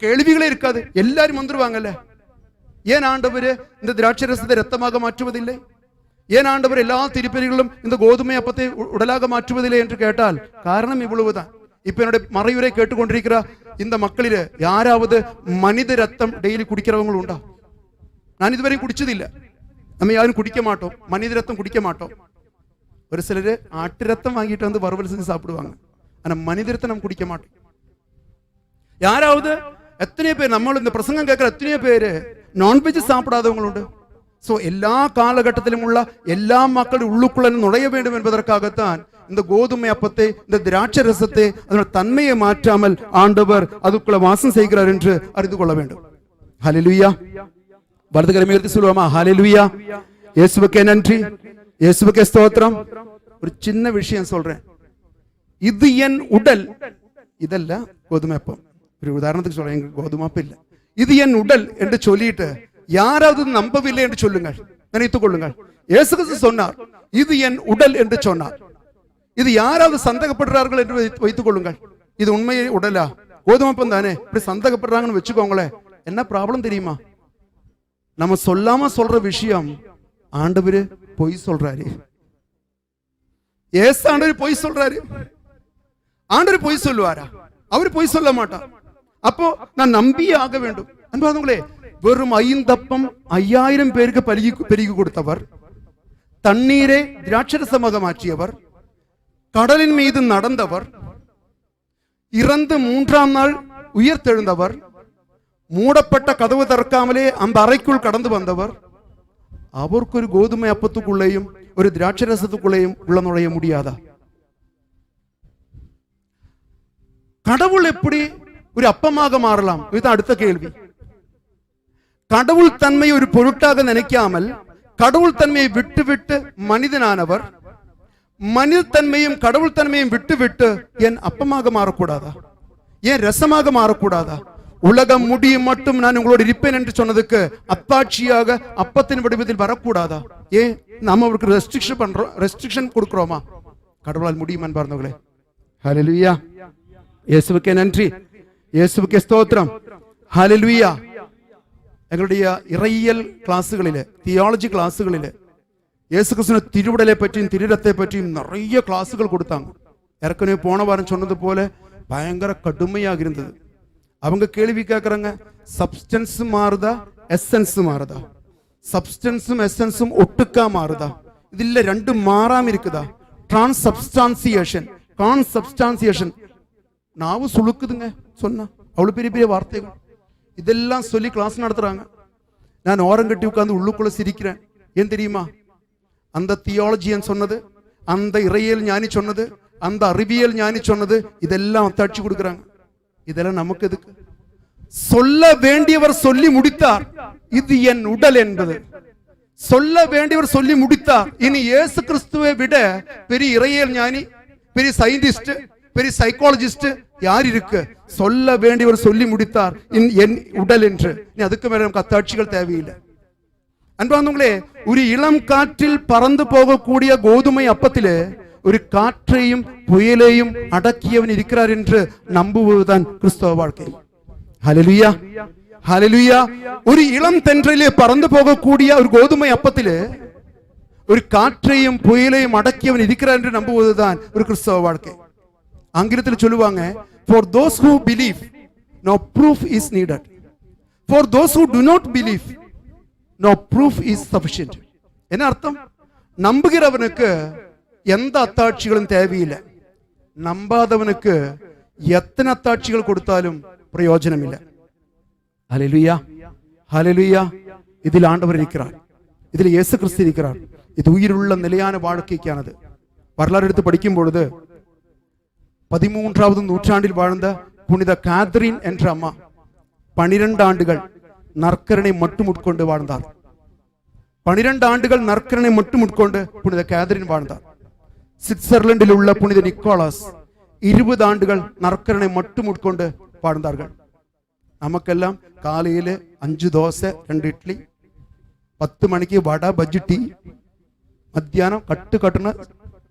Speaker 1: கேள்விகளே இருக்காது, எல்லாரும் வந்துருவாங்கல்ல. ஏன் ஆண்டவர் இந்த திராட்சரசத்தை ரத்தமாக மாற்றுவதில்லை? ஏன் ஆண்டவர் எல்லா திருப்பலிகளிலும் இந்த கோதுமை அப்பத்தை உடலாக மாற்றுவதில்லை என்று கேட்டால் காரணம் இவ்வளவுதான். இப்ப என்னுடைய மறையுரை கேட்டுக்கொண்டிருக்கிற இந்த மக்களில் யாராவது மனித ரத்தம் டெய்லி குடிக்கிறவங்க உண்டா? நான் இதுவரை குடிச்சதில்லை. நம்ம யாரும் குடிக்க மாட்டோம், மனித ரத்தம் குடிக்க மாட்டோம். ஒரு சிலர் ஆட்டு ரத்தம் வாங்கிட்டு வந்து வறுவல் செஞ்சு சாப்பிடுவாங்க. ஆனா மனித ரத்தம் நம்ம குடிக்க மாட்டோம். யாராவது, எத்தனையோ பேர், நம்ம இந்த பிரசங்கம் கேட்கிற எத்தனையோ பேரு நான்வெஜ் சாப்பிடாதவங்க உண்டு. சோ எல்லா காலகட்டத்திலும் உள்ள எல்லா மக்களும் உள்ளுக்குள்ள நுழைய வேண்டும் என்பதற்காகத்தான் இந்த கோதுமை அப்பத்தை, இந்த திராட்சை ரசத்தை, அதோட தன்மையை மாற்றாமல் ஆண்டவர் அதுக்குள்ள வாசம் செய்கிறார் என்று அறிந்து கொள்ள வேண்டும். ஹல்லேலூயா. வலதுகரமே உயர்த்தி சொல்லுவோமா? ஹல்லேலூயா. இயேசுவுக்கே நன்றி, இயேசுவுக்கே ஸ்தோத்திரம். ஒரு சின்ன விஷயம் சொல்றேன். இது என் உடல், இதல்ல கோதுமை அப்பம். ஒரு உதாரணத்துக்கு சொல்றேன், எங்க கோதுமை அப்பம் இல்ல, இது என் உடல் என்று சொல்லிட்டு யாராவது நம்பவில்லை என்று சொல்லுங்கள், நினைத்துக் கொள்ளுங்கள். இயேசு கிறிஸ்து சொன்னார், இது என் உடல் என்று சொன்னார். இது யாராவது சந்தேகப்படுறார்கள் என்று வைத்துக் கொள்ளுங்கள். இது உண்மையை உடலா, கோதுமை அப்பம் தானே, இப்படி சந்தேகப்படுறாங்கன்னு வச்சுக்கோங்களேன். என்ன ப்ராப்ளம் தெரியுமா? நம்ம சொல்லாம சொல்ற விஷயம் ஆண்டவரு பொய் சொல்றாரு. ஏசு ஆண்டவர் பொய் சொல்றாரு. ஆண்டவர் பொய் சொல்லுவாரா? அவர் பொய் சொல்ல மாட்டார். அப்போ நான் நம்பியே ஆக வேண்டும். அன்பானவர்களே, வெறும் 5 அப்பம் 5000 பேருக்கு பெருகி கொடுத்தவர், தண்ணீரை திராட்சரசமாக மாற்றியவர், கடலின் மீது நடந்தவர், இறந்து 3ஆம் நாள் உயிர்த்தெழுந்தவர், மூடப்பட்ட கதவு திறக்காமலே அந்த அறைக்குள் கடந்து வந்தவர், அவருக்கு ஒரு கோதுமை அப்பத்துக்குள்ளேயும் ஒரு திராட்சரசத்துக்குள்ளேயும் உள்ள நுழைய முடியாதா? கடவுள் எப்படி ஒரு அப்பமாக மாறலாம்? இதுதான் அடுத்த கேள்வி. கடவுள் தன்மையை ஒரு பொருட்டாக நினைக்காமல் கடவுள் தன்மையை விட்டு மனிதனானவர், மனித தன்மையும் கடவுள் தன்மையும் விட்டு என் அப்பமாக மாறக்கூடாதா? ஏன் ரசமாக மாறக்கூடாதா? உலகம் முடியும் மட்டும் நான் உங்களோடு இருப்பேன் என்று சொன்னதுக்கு அத்தாட்சியாக அப்பத்தின் வடிவத்தில் வரக்கூடாதா? ஏன் நாம அவருக்கு ரெஸ்ட்ரிக்ஷன் கொடுக்கிறோமா? கடவுளால் முடியும் என்பார்களே. ஹல்லேலூயா. இயேசுவுக்கே நன்றி, இயேசுவுக்கே ஸ்தோத்திரம். ஹல்லேலூயா. எங்களுடைய இறையியல் கிளாஸுகளிலே, தியாலஜி கிளாஸுகளிலே இயேசு கிறிஸ்துவின் திருவுடலை பற்றியும் திருரத்தை பற்றியும் நிறைய கிளாஸுகள் கொடுத்தாங்க. ஏற்கனவே போன வாரம் சொன்னது போல பயங்கர கடுமையாக இருந்தது. அவங்க கேள்வி கேட்கறாங்க, சப்ஸ்டன்ஸ் மாறுதா எசன்ஸ் மாறுதா? சப்ஸ்டன்ஸும் எசன்ஸும் ஒட்டுக்கா மாறுதா? இது இல்ல ரெண்டும் மாறாம இருக்குதா? டிரான்ஸ்சப்ஸ்டான்சியேஷன், கான்சப்ஸ்டான்சியேஷன். நாவும் சுழுக்குதுங்க சொன்னா, அவ்வளவு பெரிய பெரிய வார்த்தைகள். இதெல்லாம் சொல்லி கிளாஸ் நடத்துறாங்க. நான் ஓரங்கட்டி உட்கார்ந்து உள்ளுக்குள்ள சிரிக்கிறேன். ஏன் தெரியுமா? அந்த தியாலஜியன் சொன்னது, அந்த இறையியல் ஞானி சொன்னது, அந்த அறிவியல் ஞானி சொன்னது, இதெல்லாம் அத்தாட்சி கொடுக்குறாங்க. இதெல்லாம் நமக்கு எதுக்கு? சொல்ல வேண்டியவர் சொல்லி முடித்தார். இது என் உடல் என்பது சொல்ல வேண்டியவர் சொல்லி முடித்தார். இனி இயேசு கிறிஸ்துவை விட பெரிய இறையியல் ஞானி, பெரிய சயின்டிஸ்ட், பெரிய சைக்காலஜிஸ்ட் யார் இருக்கு? சொல்ல வேண்டியவர் சொல்லி முடித்தார் என் உடல் என்று. அதுக்கு மேல நமக்கு அத்தாட்சிகள் தேவையில்லை. அன்பானவர்களே, ஒரு இளம் காற்றில் பறந்து போகக்கூடிய கோதுமை அப்பத்திலே ஒரு காற்றையும் புயலையும் அடக்கியவன் இருக்கிறார் என்று நம்புவதுதான் கிறிஸ்தவ வாழ்க்கை. ஹல்லேலூயா, ஹல்லேலூயா. ஒரு இளம் தென்றலிலே பறந்து போகக்கூடிய ஒரு கோதுமை அப்பத்திலே ஒரு காற்றையும் புயலையும் அடக்கியவன் இருக்கிறார் என்று நம்புவதுதான் ஒரு கிறிஸ்தவ வாழ்க்கை. ஆங்கிலத்தில் சொல்லுவாங்க, for those who believe no proof is needed, for those who do not believe no proof is sufficient. என்ன அர்த்தம்? நம்புகிறவனுக்கு எந்த அத்தாட்சிகளும் தேவையில்லை. நம்பாதவனுக்கு எத்தனை அத்தாட்சிகள் கொடுத்தாலும் பிரயோஜனம் இல்லை. ஹல்லேலூயா, ஹல்லேலூயா. இதில் ஆண்டவர் இருக்கிறார், இதில் இயேசு கிறிஸ்து இருக்கிறார். இது உயிருள்ள நிலையான வாழ்க்கைக்கானது. வரலாறு எடுத்து படிக்கும் பொழுது 13ஆவது நூற்றாண்டில் வாழ்ந்த புனித காத்ரின் என்ற அம்மா 12 ஆண்டுகள் நற்கரனை மட்டும் உட்கொண்டு வாழ்ந்தார். 12 ஆண்டுகள் நற்கரனை மட்டும் உட்கொண்டு புனித காத்ரின் வாழ்ந்தார். சுவிட்சர்லாந்தில் உள்ள புனித நிக்கோலாஸ் 20 ஆண்டுகள் நற்கரனை மட்டும் உட்கொண்டு வாழ்ந்தார்கள். நமக்கெல்லாம் காலையில 5 தோசை 2 இட்லி, 10 மணிக்கு வடை பஜ்ஜி டீ, மத்தியானம் கட்டுன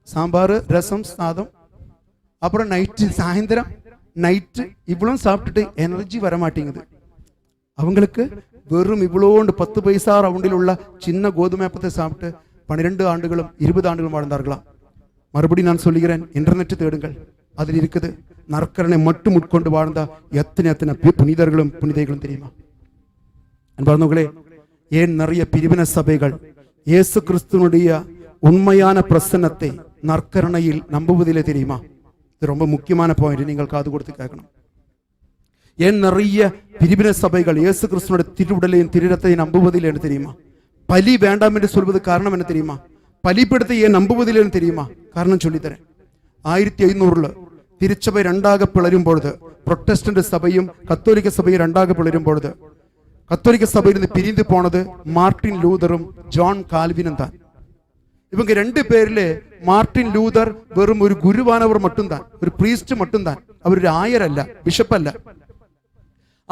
Speaker 1: சாம்பார் ரசம் சாதம், அப்புறம் நைட்டு சாயந்தரம் நைட்டு இவ்வளவு சாப்பிட்டுட்டு எனர்ஜி வர மாட்டேங்குது. அவங்களுக்கு வெறும் இவ்வளோண்டு 10 பைசா ரவுண்டில் உள்ள சின்ன கோதுமை அப்பத்தை சாப்பிட்டு 12 ஆண்டுகளும் 20 ஆண்டுகளும் வாழ்ந்தார்களாம். மறுபடியும் நான் சொல்லுகிறேன், இன்டர்நெட் தேடுங்கள், அதில் இருக்குது. நற்கரனை மட்டும் உட்கொண்டு வாழ்ந்தா எத்தனை புனிதர்களும் புனிதைகளும் தெரியுமா? அன்பார்ந்தவர்களே, ஏன் நிறைய பிரிவின சபைகள் இயேசு கிறிஸ்துவனுடைய உண்மையான பிரசன்னத்தை நற்கரணையில் நம்புவதிலே தெரியுமா? இது ரொம்ப முக்கியமான பாயிண்ட், நீங்கள் காது கொடுத்து கேட்கணும். ஏன் நிறைய பிரிவின சபைகள் இயேசு கிறிஸ்துவனுடைய திருவுடலையும் திருரத்தையும் நம்புவதில்லை என்று தெரியுமா? பலி வேண்டாம் என்று சொல்வது காரணம் என்ன தெரியுமா? பலிபீடத்தை ஏன் நம்புவதில்லை என்று தெரியுமா? காரணம் சொல்லித்தரேன். 1500 திருச்சபை 2ஆக பிளரும் பொழுது, புரொட்டஸ்டன்ட் சபையும் கத்தோலிக்க சபையும் 2ஆக பிளரும் பொழுது, கத்தோலிக்க சபையிலிருந்து பிரிந்து போனது மார்ட்டின் லூதரும் ஜான் கால்வினும் தான். இவங்க 2 பேர்ல மார்ட்டின் லூதர் வெறும் ஒரு குருவானவர் மட்டும்தான், ஒரு பிரீஸ்ட் மட்டும்தான். அவர் ஒரு ஆயர் அல்ல, பிஷப் அல்ல.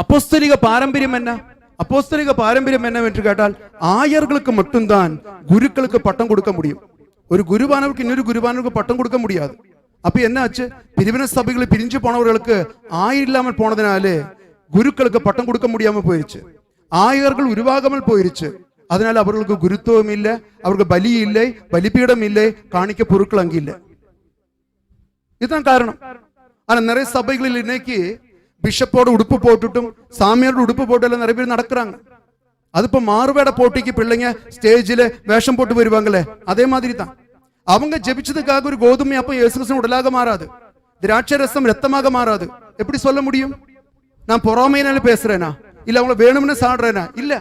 Speaker 1: அப்போஸ்தலிக பாரம்பரியம் என்ன? அப்போஸ்தலிக பாரம்பரியம் என்னவென்று கேட்டால், ஆயர்களுக்கு மட்டும்தான் குருக்களுக்கு பட்டம் கொடுக்க முடியும். ஒரு குருவானவருக்கு இன்னொரு குருவானவருக்கு பட்டம் கொடுக்க முடியாது. அப்ப என்ன ஆச்சு? பிரிவின சபைகளை பிரிஞ்சு போனவர்களுக்கு ஆயர் இல்லாமல் போனதுனாலே குருக்களுக்கு பட்டம் கொடுக்க முடியாம போயிடுச்சு. ஆயர்கள் உருவாகாமல் போயிருச்சு. அதனால அவர்களுக்கு குருத்துவம் இல்லை, அவருக்கு பலி இல்லை, பலிபீடம் இல்லை, காணிக்க பொருட்கள் அங்கே இல்லை. இதுதான் காரணம். ஆனா நிறைய சபைகளில் இன்னைக்கு பிஷப்போட உடுப்பு போட்டுட்டும் சாமியாரோட உடுப்பு போட்டு எல்லாம் நிறைய பேர் நடக்கிறாங்க. அது இப்ப மாறுவேட போட்டிக்கு பிள்ளைங்க ஸ்டேஜில் வேஷம் போட்டு வருவாங்களே, அதே மாதிரி தான். அவங்க ஜெபிச்சதுக்காக ஒரு கோதுமை அப்பம் இயேசு கிறிஸ்துவின் உடலாக மாறாது, திராட்சை ரசம் ரத்தமாக மாறாது. எப்படி சொல்ல முடியும்? நான் பொறாமையினால பேசுறேனா, இல்ல அவங்களை வேணும்னு சாடுறேனா? இல்ல,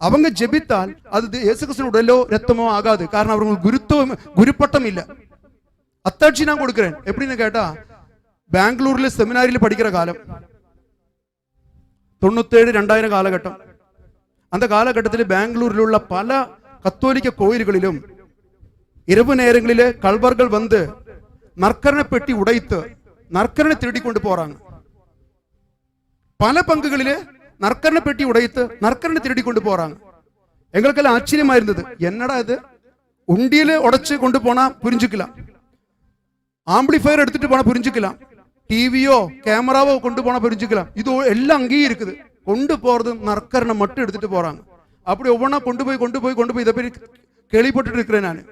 Speaker 1: அவங்க ஜெபித்தால் அது இயேசு கிறிஸ்துவின் உடலோ ரத்தமோ ஆகாது. காரணம் அவங்களுக்கு குருத்துவம், குருப்பட்டம் இல்ல. அத்தாட்சி நான் கொடுக்கிறேன். எப்படின்னு கேட்டா, பெங்களூர்ல செமினாரியில் படிக்கிற காலம் 97-2000 காலகட்டம். அந்த காலகட்டத்தில் பெங்களூரில் உள்ள பல கத்தோலிக்க கோயில்களிலும் இரவு நேரங்களிலே கல்வர்கள் வந்து நற்கரணை பெட்டி உடைத்து நற்கரணை திருடி கொண்டு போறாங்க. பல பங்குகளிலே நற்கரணை பெட்டி உடைத்து நற்கரணை திருடி கொண்டு போறாங்க. எங்களுக்கெல்லாம் ஆச்சரியமா இருந்தது. என்னடா இது, உண்டியில உடைச்சு கொண்டு போனா புரிஞ்சுக்கலாம், ஆம்பிளிஃபயர் எடுத்துட்டு போனா புரிஞ்சுக்கலாம், டிவியோ கேமராவோ கொண்டு போனா புரிஞ்சுக்கலாம். இது எல்லாம் அங்கேயும் இருக்குது. கொண்டு போறது நற்கரணை மட்டும் எடுத்துட்டு போறாங்க. அப்படி ஒவ்வொன்றா கொண்டு போய் இதை போய் கேள்விப்பட்டு இருக்கிறேன் நான்.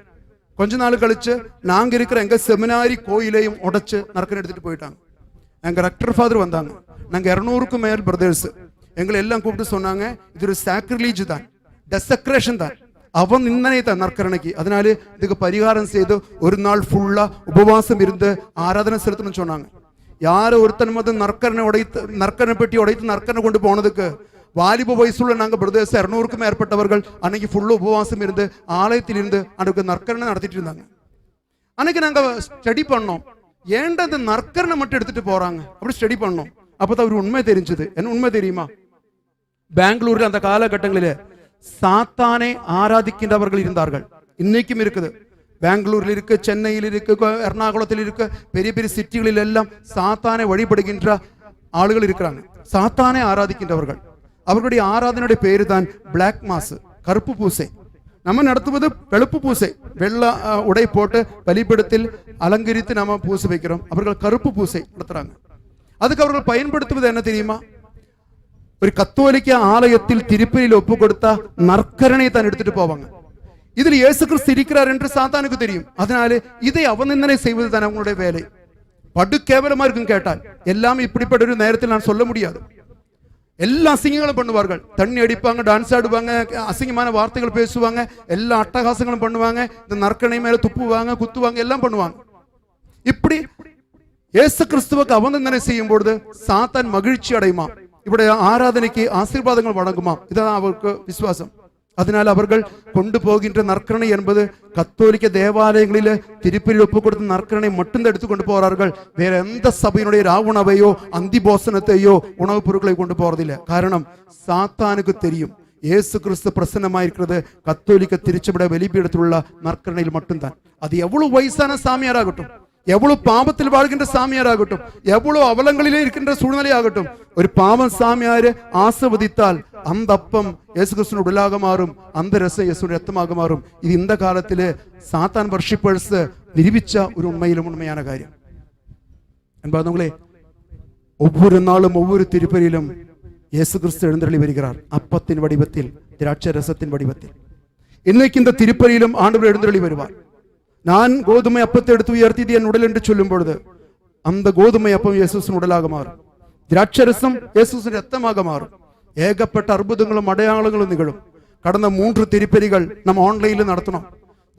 Speaker 1: கொஞ்ச நாள் கழிச்சு நாங்க இருக்கிற எங்க செமினாரி கோயிலையும் உடைச்சு நற்கரணை எடுத்துட்டு போயிட்டாங்க. எங்க ரெக்டர் ஃபாதர் வந்தாங்க. நாங்க 200க்கும் மேல் பிரதர்ஸ் எங்களை எல்லாம் கூப்பிட்டு சொன்னாங்க, இது ஒரு சாக்ரிலீஜ் தான், டெசக்ரேஷன் தான், அவன் நிந்தனை தான் நற்கரணைக்கு. அதனால இதுக்கு பரிகாரம் செய்து ஒரு நாள் ஃபுல்லா உபவாசம் இருந்து ஆராதனை செலுத்தணும்னு சொன்னாங்க. யாரு ஒருத்தன் மதம் நற்கரணை பெட்டி உடைத்து நற்கரணை கொண்டு போனதுக்கு வாலிப வயசுள்ள நாங்க பிரதேசம் 200க்கும் மேற்பட்டவர்கள் அன்னைக்கு ஃபுல்லா உபவாசம் இருந்து ஆலயத்தில் இருந்து அன்றைக்கு நற்கரணை நடத்திட்டு இருந்தாங்க. அன்னைக்கு நாங்க ஸ்டடி பண்ணோம், ஏன்டா அந்த நற்கரணை மட்டும் எடுத்துட்டு போறாங்க அப்படி ஸ்டடி பண்ணோம். அப்பதான் ஒரு உண்மை தெரிஞ்சது. என்ன உண்மை தெரியுமா? பெங்களூர்ல அந்த காலகட்டங்களிலே சாத்தானை ஆராதிக்கின்றவர்கள் இருந்தார்கள். இன்னைக்கும் இருக்குது. பெங்களூரில் இருக்கு, சென்னையில் இருக்கு, எர்ணாகுளத்தில் இருக்கு, பெரிய பெரிய சிட்டிகளில் எல்லாம் சாத்தானை வழிபடுகின்ற ஆளுகள் இருக்கிறாங்க. சாத்தானை ஆராதிக்கின்றவர்கள். அவர்களுடைய ஆராதனையுடைய பேரு தான் பிளாக் மாஸ், கருப்பு பூசை. நம்ம நடத்துவது வெளுப்பு பூசை, வெள்ள உடை போட்டு பலிபீடத்தில் அலங்கரித்து நம்ம பூசை வைக்கிறோம். அவர்கள் கருப்பு பூசை நடத்துறாங்க. அதுக்கு அவர்கள் பயன்படுத்துவது என்ன தெரியுமா? ஒரு கத்தோலிக்க ஆலயத்தில் திருப்பலியில் ஒப்பு கொடுத்தா நற்கரணை தான் எடுத்துட்டு போவாங்க. இதில் இயேசு கிறிஸ்து இருக்கிறார் என்று சாத்தானுக்கு தெரியும். அதனால இதை அவநிந்தனை செய்வது தான் அவங்களுடைய வேலை. படு கேவலமா இருக்கும் கேட்டால். எல்லாமே இப்படிப்பட்ட ஒரு நேரத்தில் நான் சொல்ல முடியாது. எல்லா அசிங்கங்களும் பண்ணுவார்கள். தண்ணி அடிப்பாங்க, டான்ஸ் ஆடுவாங்க, அசிங்கமான வார்த்தைகள் பேசுவாங்க, எல்லா அட்டகாசங்களும் பண்ணுவாங்க, இந்த நற்கரணை மேல துப்புவாங்க, குத்துவாங்க, எல்லாம் பண்ணுவாங்க. இப்படி இயேசு கிறிஸ்துவுக்கு அவநிந்தனை செய்யும் பொழுது சாத்தான் மகிழ்ச்சி அடையுமா, இப்படி ஆராதனைக்கு ஆசீர்வாதங்கள் வழங்குமா, இதான் அவருக்கு விசுவாசம். அதனால் அவர்கள் கொண்டு போகின்ற நற்கரணை என்பது கத்தோலிக்க தேவாலயங்களில் திருப்பலியில் ஒப்பு கொடுத்த நற்கரணை மட்டும் எடுத்து கொண்டு போறார்கள். வேற எந்த சபையினுடைய ராவுணவையோ அந்தி போசனத்தையோ உணவுப் பொருட்களை கொண்டு போறதில்லை. காரணம், சாத்தானுக்கு தெரியும் இயேசு கிறிஸ்து பிரசன்னமாயிருக்கிறது கத்தோலிக்க திருச்சபை வெளிப்பீடத்திலுள்ள நற்கரணையில் மட்டும்தான். அது எவ்வளவு வயசான சாமியாராகட்டும், எவ்வளவு பாவத்தில் வாழ்கின்ற சாமியாராகட்டும், எவ்வளவு அவலங்களிலே இருக்கின்ற சூழ்நிலை ஆகட்டும், ஒரு பாவம் சாமியாரு ஆசீர்வதித்தால் அந்த அப்பம் இயேசு கிறிஸ்துவின் உடலாக மாறும், அந்த ரசம் இயேசுவின் ரத்தமாக மாறும். இது இந்த காலத்திலே சாத்தான் வர்ஷிப்பர்ஸ் நிரூபிச்ச ஒரு உண்மையிலும் உண்மையான காரியம். என்பாதவங்களே, ஒவ்வொரு நாளும் ஒவ்வொரு திருப்பலியிலும் இயேசு கிறிஸ்து எழுந்தருளி வருகிறார், அப்பத்தின் வடிவத்தில், திராட்சை ரசத்தின் வடிவத்தில். இன்னைக்கு இந்த திருப்பலியிலும் ஆண்டவர் எழுந்தருளி வருவார். நான் கோதுமை அப்பத்தை எடுத்து உயர்த்தி என் உடல் என்று சொல்லும் பொழுது அந்த கோதுமை அப்பம் இயேசுவின் உடலாக மாறும், திராட்சரசம் இயேசுவின் ரத்தமாக மாறும். ஏகப்பட்ட அற்புதங்களும் அடையாளங்களும் நிகழும். கடந்த 3 திருப்பலிகள் நம்ம ஆன்லைன்ல நடத்தினோம்.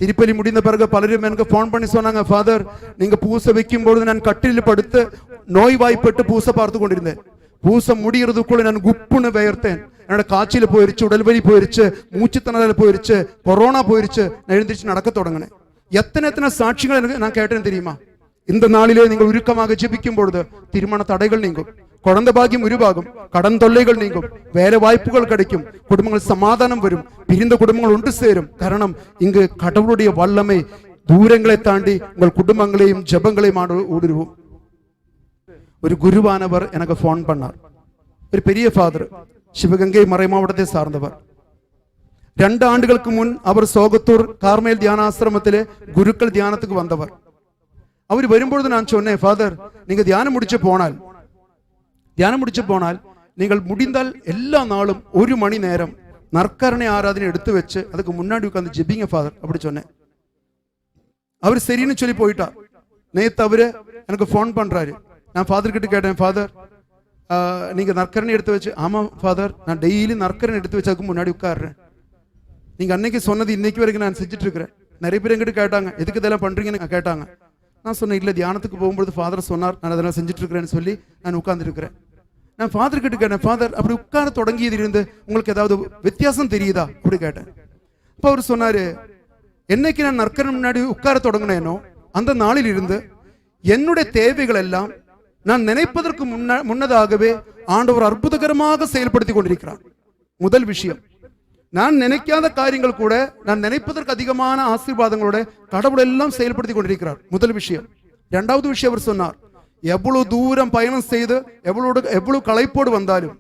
Speaker 1: திருப்பலி முடிந்த பிறகு பலரும் எனக்கு போன் பண்ணி சொன்னாங்க, ஃபாதர் நீங்க பூசை வைக்கும் பொழுது நான் கட்டிலில் படுத்து நோய்வாய்ப்பட்டு பூசை பார்த்து கொண்டிருந்தேன். பூசை முடிகிறதுக்குள்ள நான் குப்புன்னு பெயர்த்தேன். என்னோட காய்ச்சல் போயிருச்சு, உடல்வலி போயிருச்சு, மூச்சுத்திணறல் போயிருச்சு, கொரோனா போயிருச்சு, நான் எழுந்திரிச்சு நடக்க தொடங்கினேன். எத்தனை சாட்சிகள் எனக்கு நான் கேட்டேன்னு தெரியுமா? இந்த நாளிலே நீங்கள் உருக்கமாக ஜெபிக்கும் பொழுது திருமண தடைகள் நீங்கும், குழந்தை பாக்கியம் உருவாகும், கடன் தொல்லைகள் நீங்கும், வேலை வாய்ப்புகள் கிடைக்கும், குடும்பங்கள் சமாதானம் வரும், பிரிந்த குடும்பங்கள் ஒன்று சேரும். காரணம், இங்கு கடவுளுடைய வல்லமை தூரங்களை தாண்டி உங்கள் குடும்பங்களையும் ஜெபங்களையும் ஊடுருவும். ஒரு குருவானவர் எனக்கு போன் பண்ணார். ஒரு பெரிய ஃபாதர், சிவகங்கை மறை மாவட்டத்தை சார்ந்தவர். 2 ஆண்டுகளுக்கு முன் அவர் சோகத்தூர் கார்மேல் தியானாசிரமத்திலே குருக்கள் தியானத்துக்கு வந்தவர். அவர் வரும்பொழுது நான் சொன்னேன், ஃபாதர் நீங்க தியானம் முடிச்சு போனால் நீங்கள் முடிந்தால் எல்லா நாளும் 1 மணி நேரம் நற்கரணை ஆராதனை எடுத்து வச்சு அதுக்கு முன்னாடி உட்காந்து ஜெபிங்க ஃபாதர் அப்படி சொன்னேன். அவர் சரின்னு சொல்லி போயிட்டார். நேத்து அவரு எனக்கு ஃபோன் பண்றாரு. நான் ஃபாதர் கிட்ட கேட்டேன், ஃபாதர் நீங்க நற்கரணை எடுத்து வச்சு. ஆமா ஃபாதர், நான் டெய்லி நற்கரணை எடுத்து வச்சதுக்கு முன்னாடி உட்காடுறேன். நீங்க அன்னைக்கு சொன்னது இன்னைக்கு வரைக்கும் நான் செஞ்சுட்டு இருக்கிறேன். நிறைய பேர் எங்கிட்ட கேட்டாங்க, எதுக்கு இதெல்லாம் பண்றீங்கன்னு கேட்டாங்க. நான் சொன்னேன், இல்லை தியானத்துக்கு போகும்போது ஃபாதர் சொன்னார், நான் அதெல்லாம் செஞ்சுட்டு இருக்கிறேன்னு சொல்லி நான் உட்கார்ந்துருக்கிறேன். நான் ஃபாதர் கிட்ட கேட்டேன், ஃபாதர் அப்படி உட்கார தொடங்கியதிலிருந்து உங்களுக்கு ஏதாவது வித்தியாசம் தெரியுதா அப்படி கேட்டேன். அப்போ அவர் சொன்னாரு, என்னைக்கு நான் நற்கரணை முன்னாடி உட்கார தொடங்கினேனோ அந்த நாளில் இருந்து என்னுடைய தேவைகள் எல்லாம் நான் நினைப்பதற்கு முன்னதாகவே ஆண்டவர் அற்புதகரமாக செயல்படுத்தி கொண்டிருக்கிறார். முதல் விஷயம், நான் நினைக்காத காரியங்கள் கூட நான் நினைப்பதற்கு அதிகமான ஆசீர்வாதங்களோட கடவுள் எல்லாம் செயல்படுத்தி கொண்டிருக்கிறார். முதல் விஷயம். இரண்டாவது விஷயம், அவர் சொன்னார், எவ்வளவு தூரம் பயணம் செய்து எவ்வளவு களைப்போடு வந்தாலும்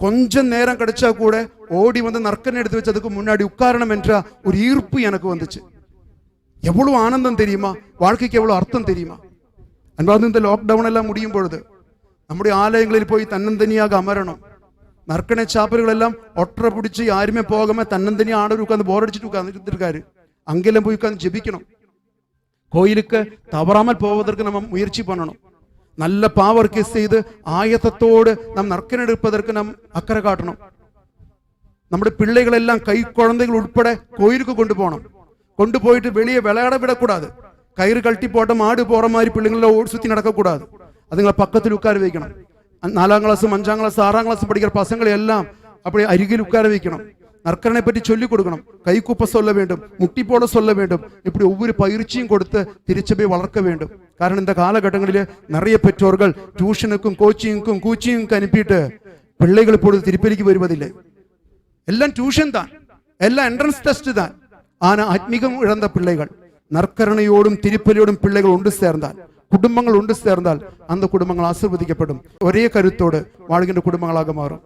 Speaker 1: கொஞ்சம் நேரம் கிடைச்சா கூட ஓடி வந்து நற்கரணை எடுத்து வச்சதுக்கு முன்னாடி உட்காரணம் என்ற ஒரு ஈர்ப்பு எனக்கு வந்துச்சு. எவ்வளவு ஆனந்தம் தெரியுமா, வாழ்க்கைக்கு எவ்வளவு அர்த்தம் தெரியுமா. அன்பாவது இந்த லாக்டவுன் எல்லாம் முடியும் பொழுது நம்முடைய ஆலயங்களில் போய் தன்னந்தனியாக அமரணும். நற்கணை சாப்பல்கள் எல்லாம் ஒற்றை பிடிச்சி யாருமே போகாம தன்னந்தனியா ஆண்டவர் உட்காந்து போரடிச்சுட்டு உட்கார்ந்துட்டு இருக்காரு. அங்கெல்லாம் போய் உட்காந்து ஜெபிக்கணும். கோயிலுக்கு தவறாமல் போவதற்கு நம்ம முயற்சி பண்ணணும். நல்ல பாவர்க்கு செய்து ஆயத்தத்தோடு நம் நற்கணை எடுப்பதற்கு நம் அக்கறை காட்டணும். നമ്മുടെ பிள்ளைகளெல்லாம் கை குழந்தைகள் உட்பட கோயிலுக்கு கொண்டு போகணும். கொண்டு போயிட்டு வெளியே விளையாட விடக்கூடாது. கயிறு கழட்டி போட்ட மாடு போற மாதிரி பிள்ளைங்கள ஓடி சுத்தி நடக்கக்கூடாது. அதுங்களை பக்கத்தில் உட்கார வைக்கணும். 4ஆம் கிளாஸ் 5ஆம் கிளாஸ் 6ஆம் கிளாஸ் படிக்கிற பசங்களை எல்லாம் அப்படி அருகில் உட்கார வைக்கணும். நற்கரணை பற்றி சொல்லிக் கொடுக்கணும். கை கூப்ப சொல்ல வேண்டும், முட்டி போட சொல்ல வேண்டும். இப்படி ஒவ்வொரு பயிற்சியும் கொடுத்து திருச்சபை வளர்க்க வேண்டும். காரணம் இந்த காலகட்டங்களில் நிறைய பெற்றோர்கள் டியூஷனுக்கும் கோச்சிங்க்கும் கூச்சிங்க்கும் அனுப்பிட்டு பிள்ளைகள் இப்பொழுது திருப்பதிக்கு வருவதில்லை. எல்லாம் டியூஷன் தான், எல்லாம் என்ட்ரன்ஸ் டெஸ்ட் தான். ஆனா ஆத்மீகம் இழந்த பிள்ளைகள், நற்கரணையோடும் திருப்பலியோடும் பிள்ளைகள் ஒன்று சேர்ந்தால், குடும்பங்கள் ஒன்று சேர்ந்தால் அந்த குடும்பங்கள் ஆசீர்வதிக்கப்படும். ஒரே கருத்தோடு வாழ்கின்ற குடும்பங்களாக மாறும்.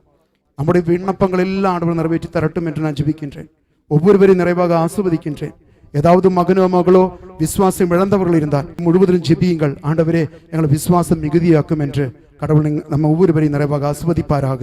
Speaker 1: நம்முடைய விண்ணப்பங்கள் எல்லாம் ஆண்டவர் நிறைவேற்றி தரட்டும் என்று நான் ஜெபிக்கின்றேன். ஒவ்வொருவரையும் நிறைவாக ஆசீர்வதிக்கின்றேன். ஏதாவது மகனோ மகளோ விசுவாசம் இழந்தவர்கள் இருந்தால் முழுவதும் ஜெபியுங்கள். ஆண்டவரே எங்களை விசுவாசம் மிகுதியாக்கும் என்று கடவுள் நம்ம ஒவ்வொருவரையும் நிறைவாக ஆசீர்வதிப்பாராக.